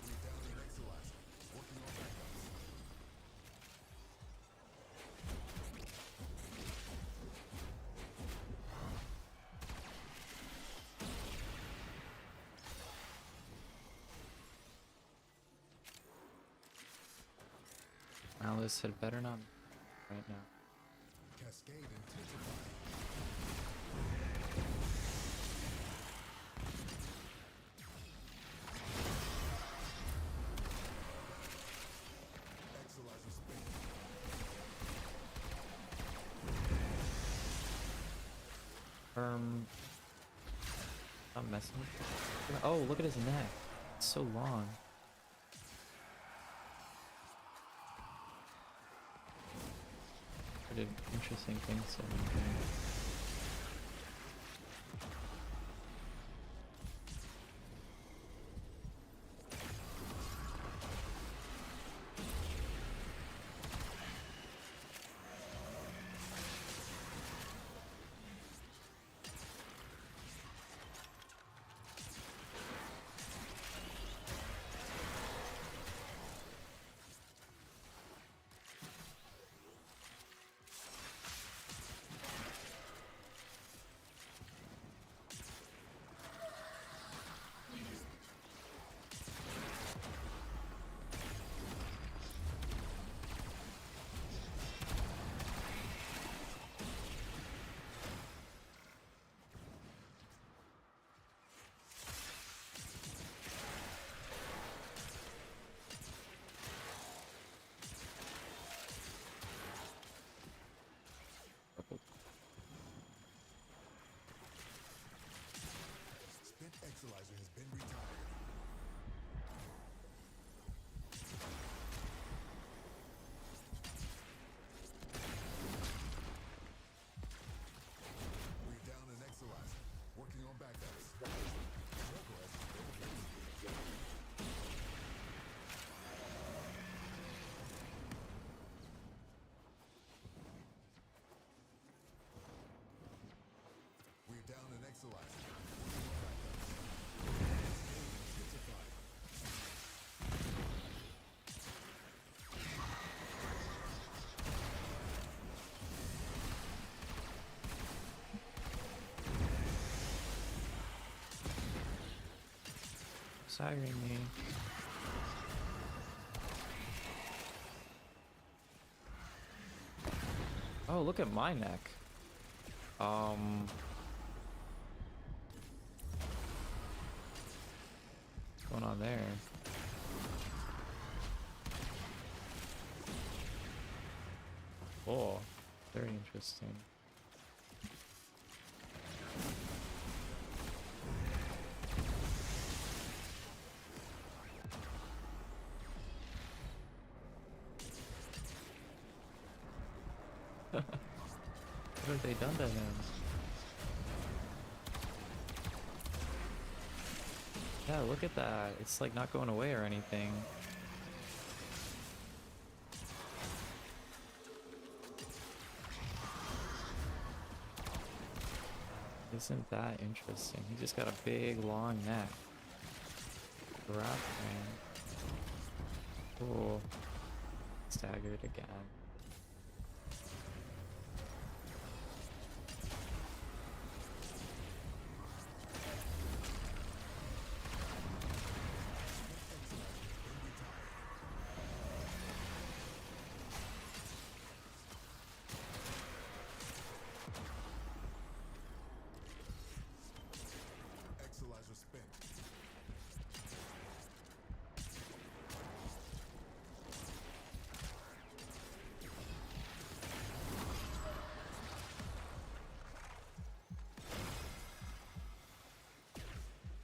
S2: We're down an Exolizer. Working on backups.
S1: Alice had better not right now.
S2: Cascade intensified. Exolizer spent.
S1: I'm messing. Oh, look at his neck. It's so long. I did interesting things to him.
S2: Spent Exolizer has been retired. We're down an Exolizer. Working on backups. Progress is very We're down an Exolizer. Working on backups. Intensified.
S1: Siren me. Oh, look at my neck. What's going on there? Oh, very interesting. What have they done to him? Yeah, look at that. It's like not going away or anything. Isn't that interesting? He just got a big long neck. Grappling. Cool. Staggered again.
S2: Exolizer spent.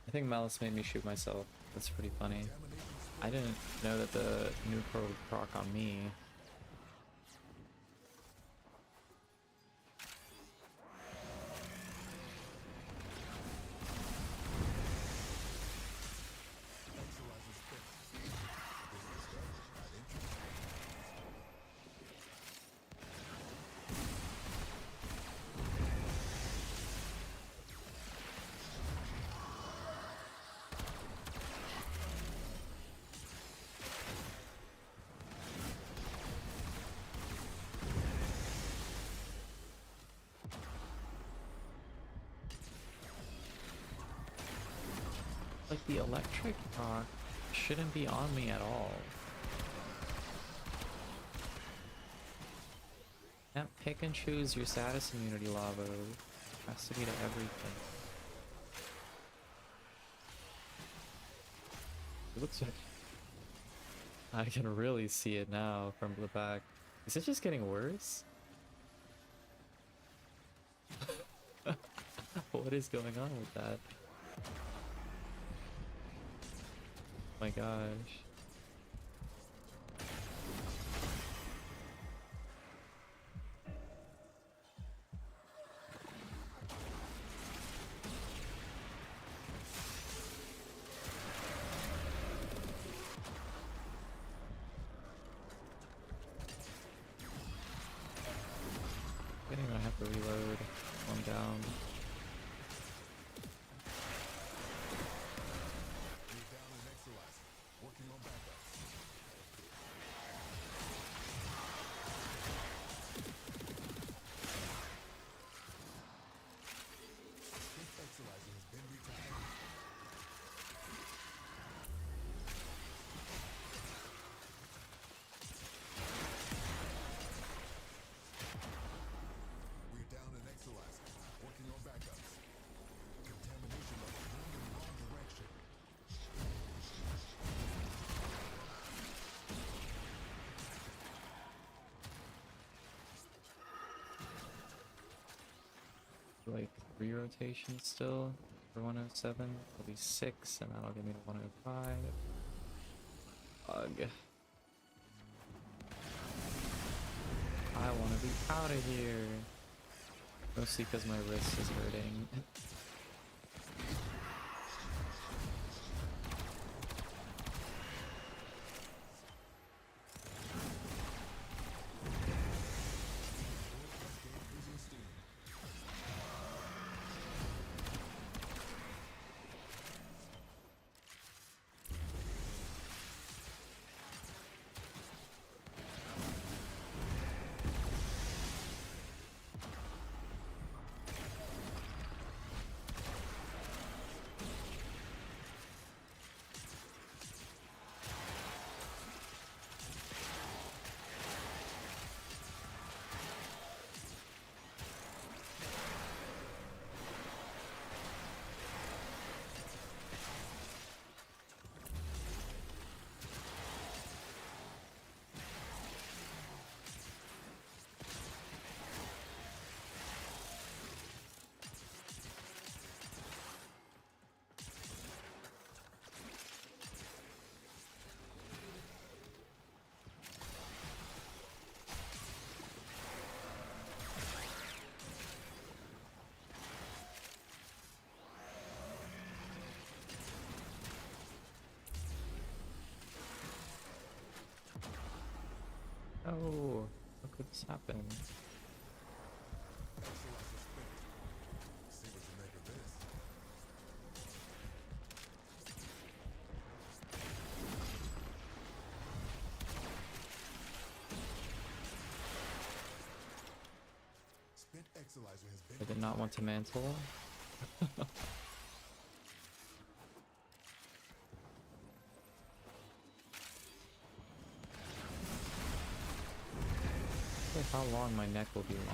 S1: I think Malice made me shoot myself. That's pretty funny.
S2: Contamination
S1: I didn't know that the nuke would proc on me.
S2: Exolizer spent. Business done. Not interested.
S1: Like, the electric proc shouldn't be on me at all. Can't pick and choose your status immunity, Lavo. Has to be to everything. It looks like I can really see it now from the back. Is it just getting worse? What is going on with that? My gosh. I think I have to reload. One down.
S2: We're down an Exolizer. Working on backups. Fifth Exolizer has been retired. We're down an Exolizer. Working on backups. Contamination level going in the wrong direction.
S1: Like 3 rotations still for 107. It'll be 6, and that'll get me to 105. Ugh. I want to be out of here. Mostly because my wrist is hurting.
S2: Void Cascade losing steam.
S1: Oh, how could this happen?
S2: Exolizer spent. See what you make of this. Exilizer has been
S1: I did not want to mantle. How long my neck will be long.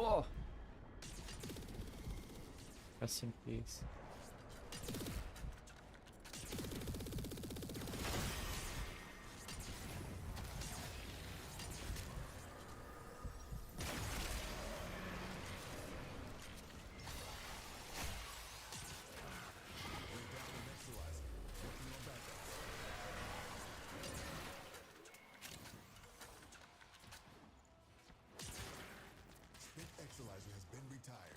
S1: Oh! Rest in peace.
S2: Exilizer has been retired.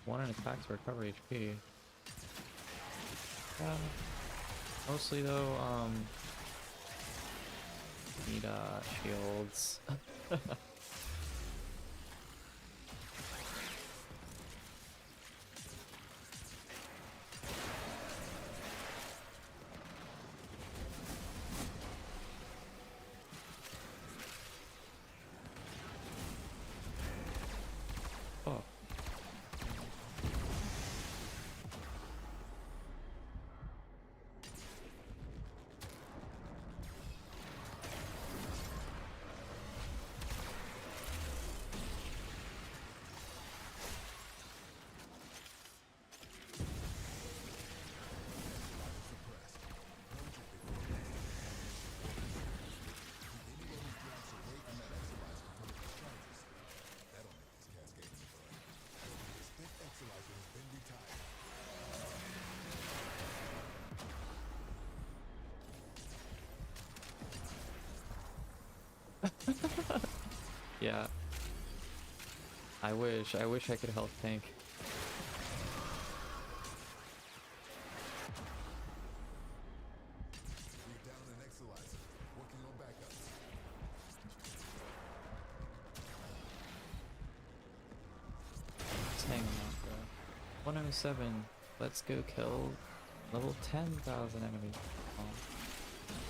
S1: One in attack to recover HP. Yeah. Mostly though, need shields. Oh. Yeah. I wish I could help tank.
S2: We're down an Exilizer. Working on backup.
S1: Just hang on, bro. 107. Let's go kill level 10,000 enemies. Oh.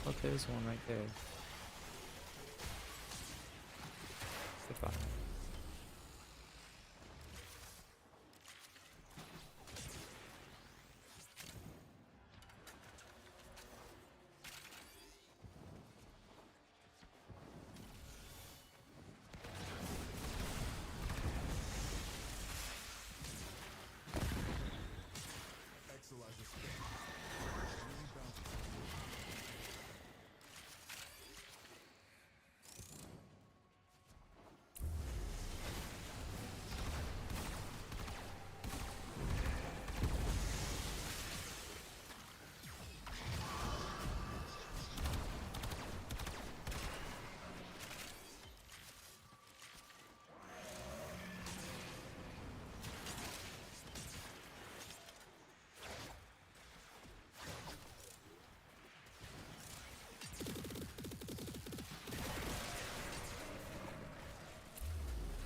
S1: Look, there's one right there. Goodbye.
S2: Exilizer spin.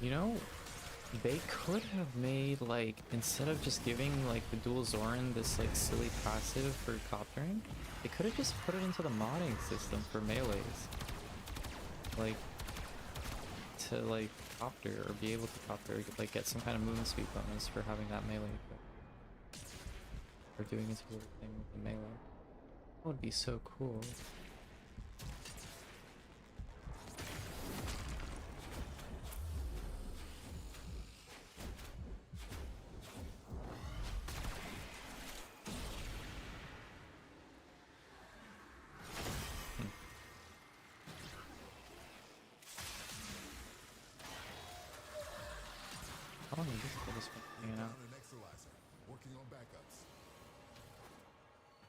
S1: You know, they could have made, like, instead of just giving, like, the dual Zoran this, like, silly passive for coptering, they could have just put it into the modding system for melees. Like, to, like, copter, or be able to copter, or, like, get some kind of movement speed bonus for having that melee equipped. Or doing this weird thing with the melee. That would be so cool. Oh, this is hanging out.
S2: Down an Exerlizer. Working on backups.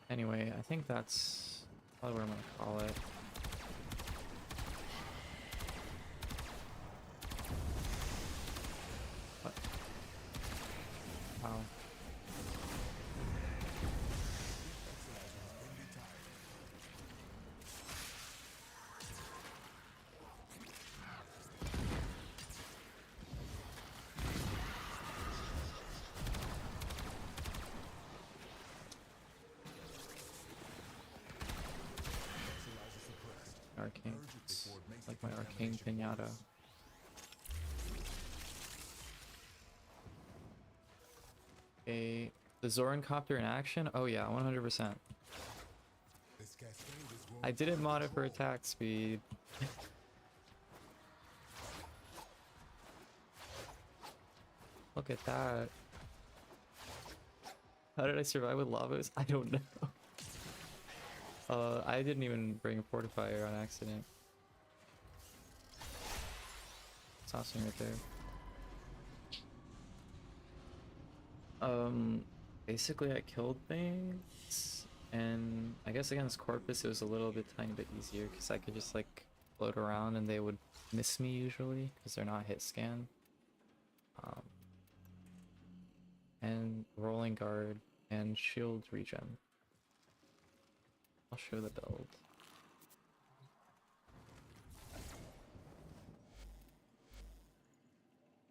S1: Anyway, I think that's probably what I'm gonna call it. What? Wow.
S2: Exerlizer has been retired. Exerlizer suppressed.
S1: Arcane.
S2: Purge it before it makes
S1: Like
S2: the
S1: my arcane
S2: contamination
S1: pinata.
S2: worse.
S1: Okay. The Zoran copter in action? Oh yeah, 100%.
S2: This cascade is growing
S1: I didn't
S2: out of
S1: mod it for
S2: control.
S1: attack speed. Look at that. How did I survive with Lavos? I don't know. I didn't even bring a fortifier on accident. It's awesome right there. Basically I killed things, and I guess against Corpus it was a little bit tiny bit easier because I could just like float around and they would miss me usually because they're not hit scan. And rolling guard and shield regen. I'll show the build.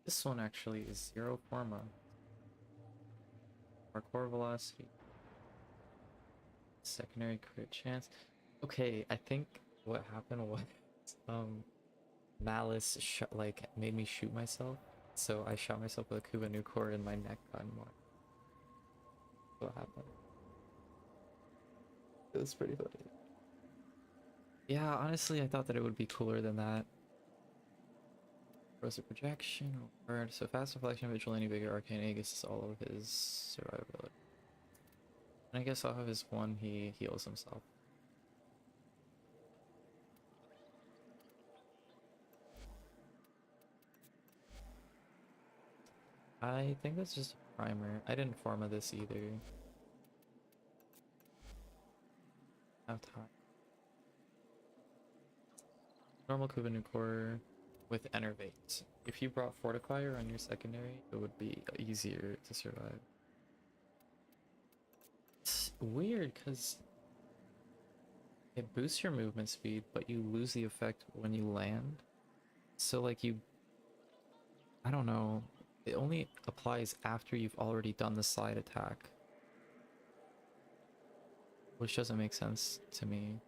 S1: This one actually is 0 forma. Parkour velocity. Secondary crit chance. Okay, I think what happened was Malice like made me shoot myself. So I shot myself with a Kuba Nucor and my neck got more. What happened? It was pretty funny. Yeah, honestly I thought that it would be cooler than that. Corrosive projection, word. So fast reflection, vigilante, bigger, arcane Aegis is all of his survivability. And I guess off of his one he heals himself. I think that's just a primer. I didn't forma this either. Have time. Normal Kubanucore with Enervate. If you brought Fortifier on your secondary, it would be easier to survive. It's weird because it boosts your movement speed, but you lose the effect when you land. So like I don't know, it only applies after you've already done the side attack. Which doesn't make sense to me.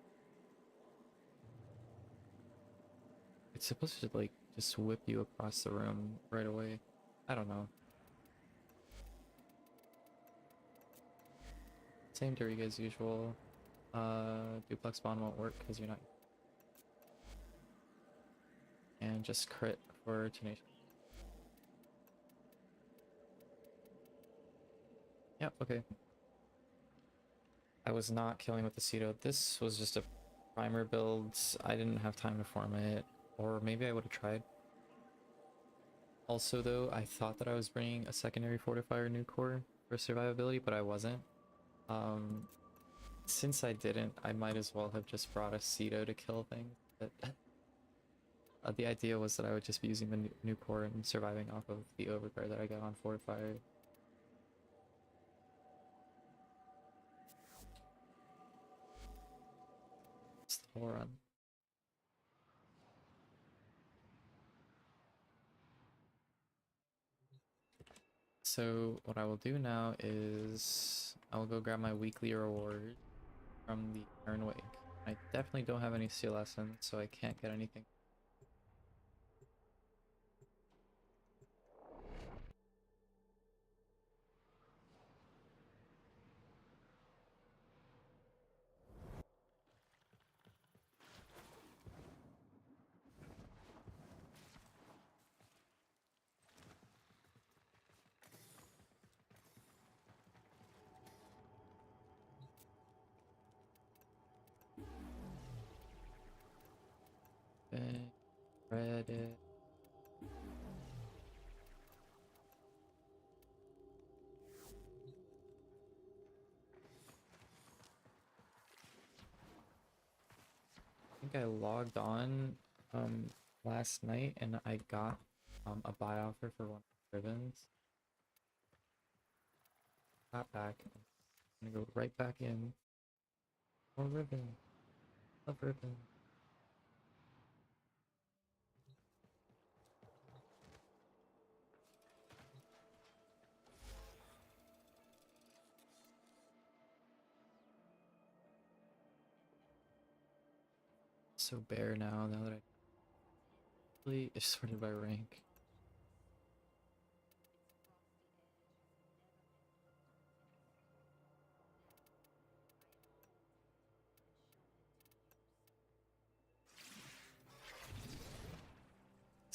S1: It's supposed to like just whip you across the room right away. I don't know. Same Duriga as usual. Duplex bond won't work because you're not. And just crit for Tenacious. Yep, okay. I was not killing with the Ceto. This was just a primer build. I didn't have time to form it. Or maybe I would have tried. Also though, I thought that I was bringing a secondary fortifier new core for survivability, but I wasn't. Since I didn't, I might as well have just brought a Ceto to kill things. But the idea was that I would just be using the new core and surviving off of the overguard that I got on fortifier. Still run. So what I will do now is I will go grab my weekly reward from the Iron Wake. I definitely don't have any seal lessons, so I can't get anything. Reddit. I think I logged on last night and I got a buy offer for one of the ribbons. Got back. I'm gonna go right back in. More ribbon. Love ribbon. So bare now that I really it's sorted by rank.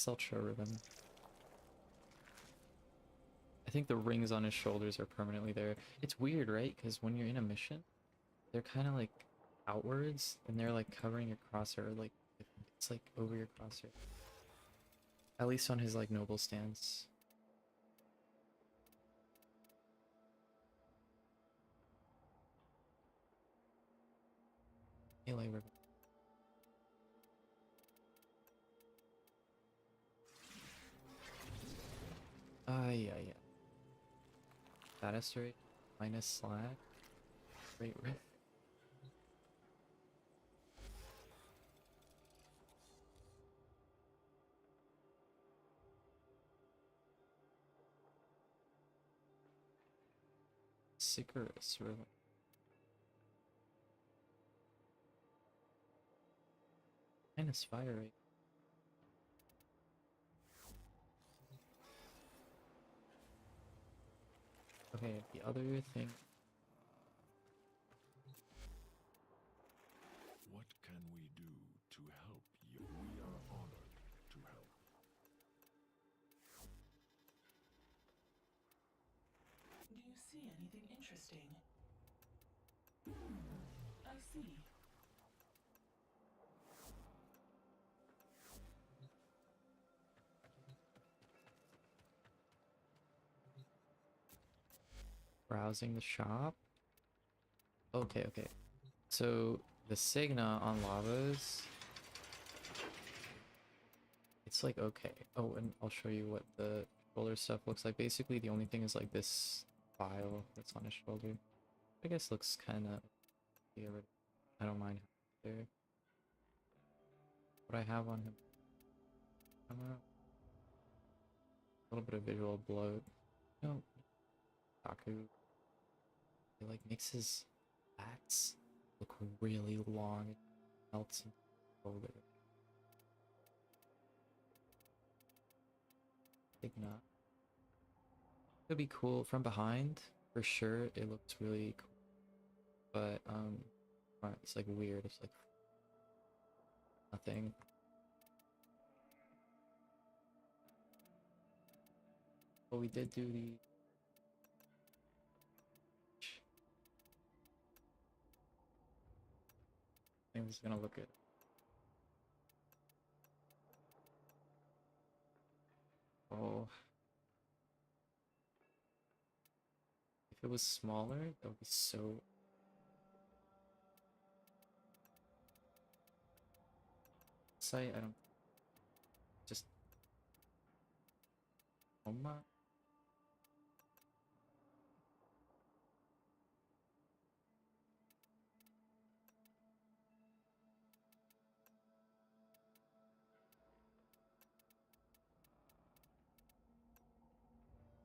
S1: Ultra ribbon. I think the rings on his shoulders are permanently there. It's weird, right? Because when you're in a mission, they're kind of like outwards and they're like covering your crosshair, like it's like over your crosshair. At least on his like noble stance. Melee ribbon. Yeah. Status rate minus slack. Great riff. Sicarus ribbon. Minus fire rate. Okay, the other thing.
S3: What can we do to help you? We are honored to help.
S4: Do you see anything interesting? I see.
S1: Browsing the shop. Okay. So the Signa on Lavos, it's like okay. Oh, and I'll show you what the shoulder stuff looks like. Basically, the only thing is like this file that's on his shoulder. I guess looks kind of. I don't mind there. What I have on him. Camera. A little bit of visual bloat. No. Taku. It like makes his bats look really long. It melts into the shoulder. Big knot. Could be cool from behind for sure. It looks really cool, but it's like weird. It's like nothing. But we did do the. I think this is gonna look good. Oh. If it was smaller, that would be so. Site, I don't. Just. Oh my.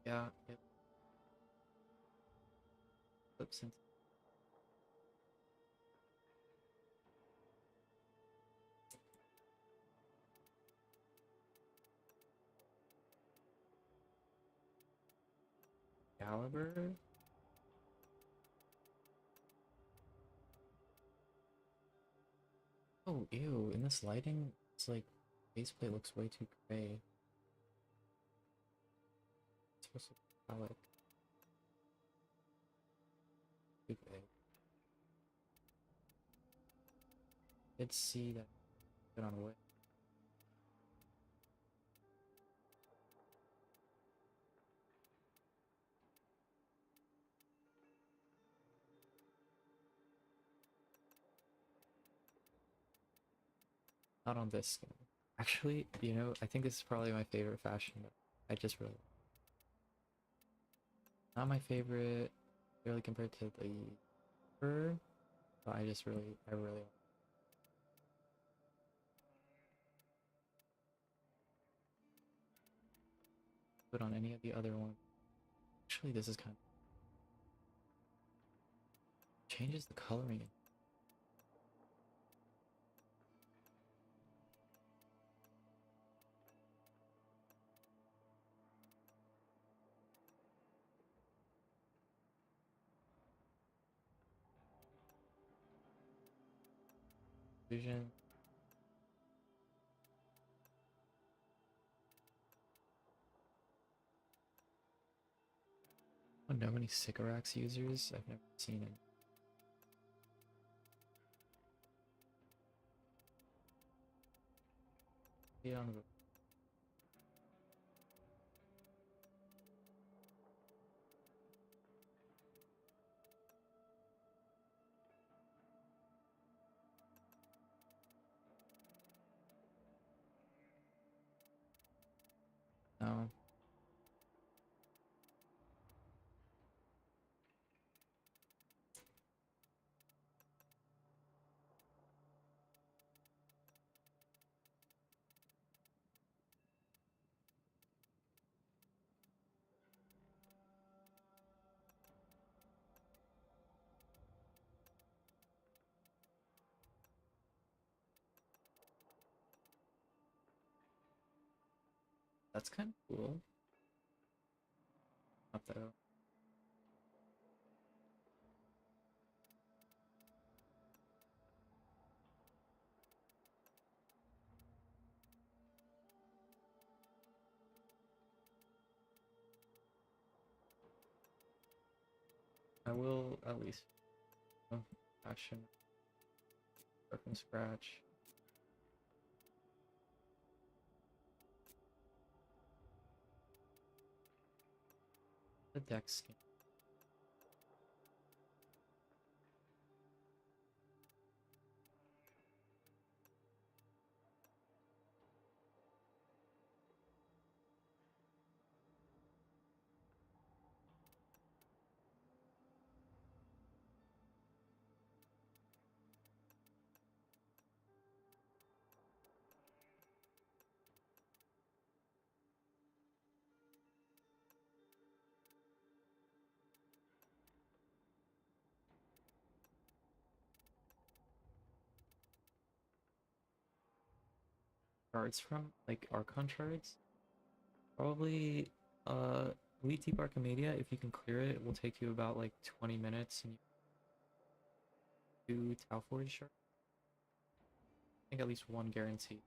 S1: Yeah, since caliber. Oh, ew, in this lighting, it's like faceplate looks way too gray. It's supposed to be metallic. Too gray. Did see that put on away. Not on this skin. Actually, you know, I think this is probably my favorite fashion. I just really not my favorite really compared to the fur, but I really put on any of the other ones. Actually, this is kind of changes the coloring. Vision. I don't know any Sycorax users. I've never seen it. Yeah, on the no. That's kind of cool. Not though. I will at least action start from scratch. The deck skin. Cards from like Archon shards. Probably Elite Deep Archimedia, if you can clear it, will take you about like 20 minutes and you do Tau Forge shard. I think at least one guarantee.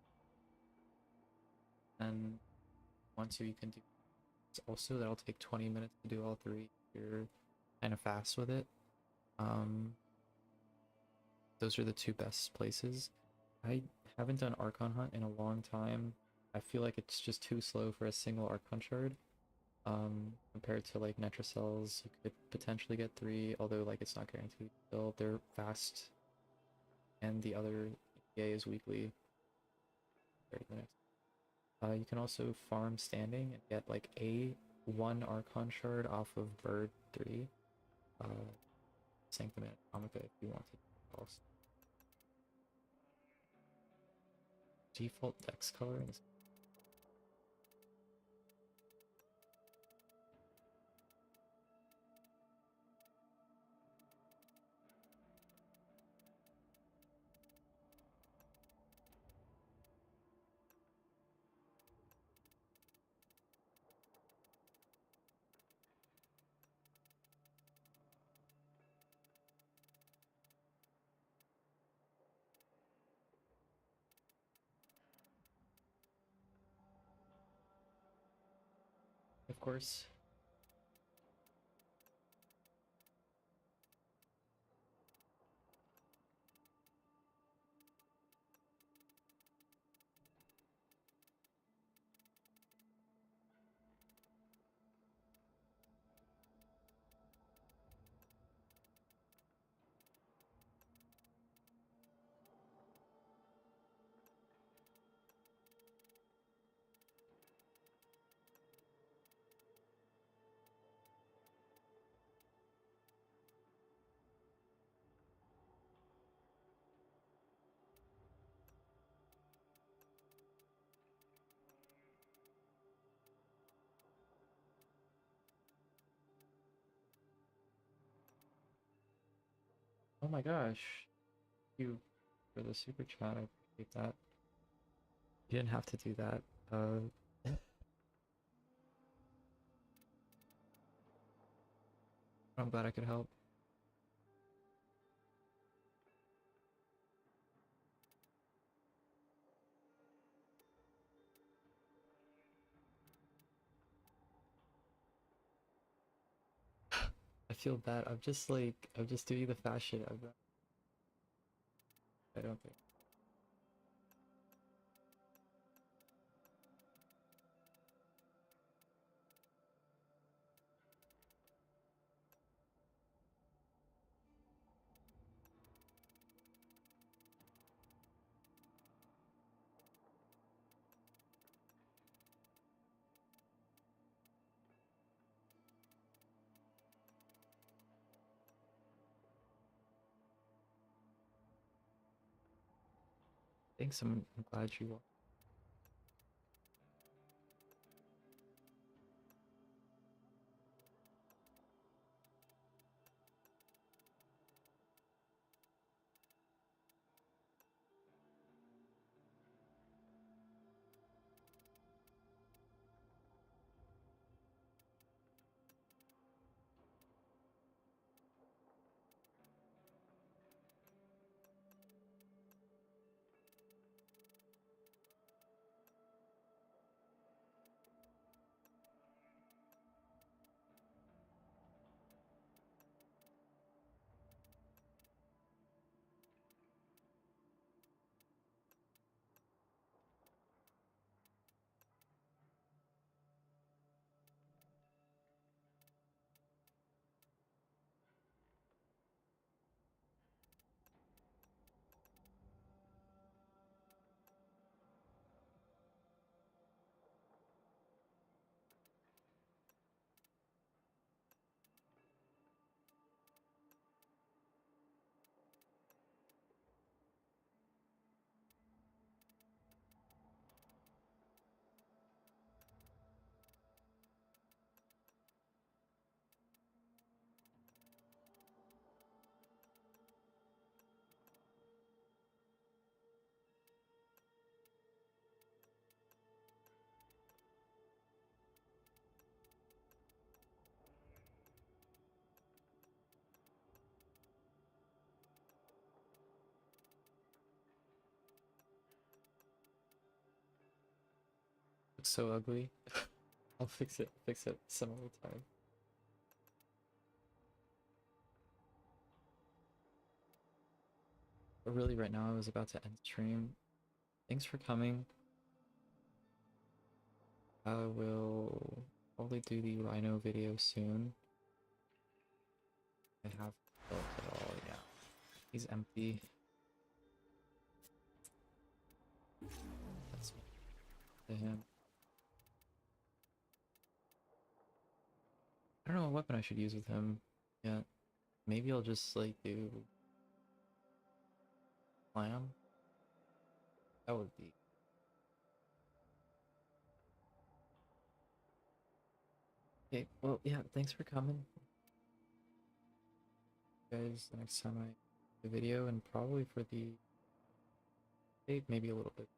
S1: And once you can do also that'll take 20 minutes to do all three. You're kind of fast with it. Those are the two best places. I haven't done Archon Hunt in a long time. I feel like it's just too slow for a single Archon shard. Compared to like Netracells, you could potentially get 3, although like it's not guaranteed. Still, they're fast, and the other EA is weekly. 30 minutes. You can also farm standing and get like one Archon shard off of Bird 3. Sanctum and Atomica if you want to. Also. Default dex color is of course. Oh my gosh. Thank you for the super chat. I appreciate that. You didn't have to do that. I'm glad I could help. I feel bad. I'm just doing the fast shit. I don't think. Thanks. I'm glad you watched. Looks so ugly. I'll fix it some other time. But really, right now, I was about to end stream. Thanks for coming. I will probably do the Rhino video soon. I have built it all, yeah. He's empty. That's to him. I don't know what weapon I should use with him yet. Maybe I'll just like do slam. That would be. Okay, well, yeah, thanks for coming. Guys, the next time I do the video, and probably for the maybe a little bit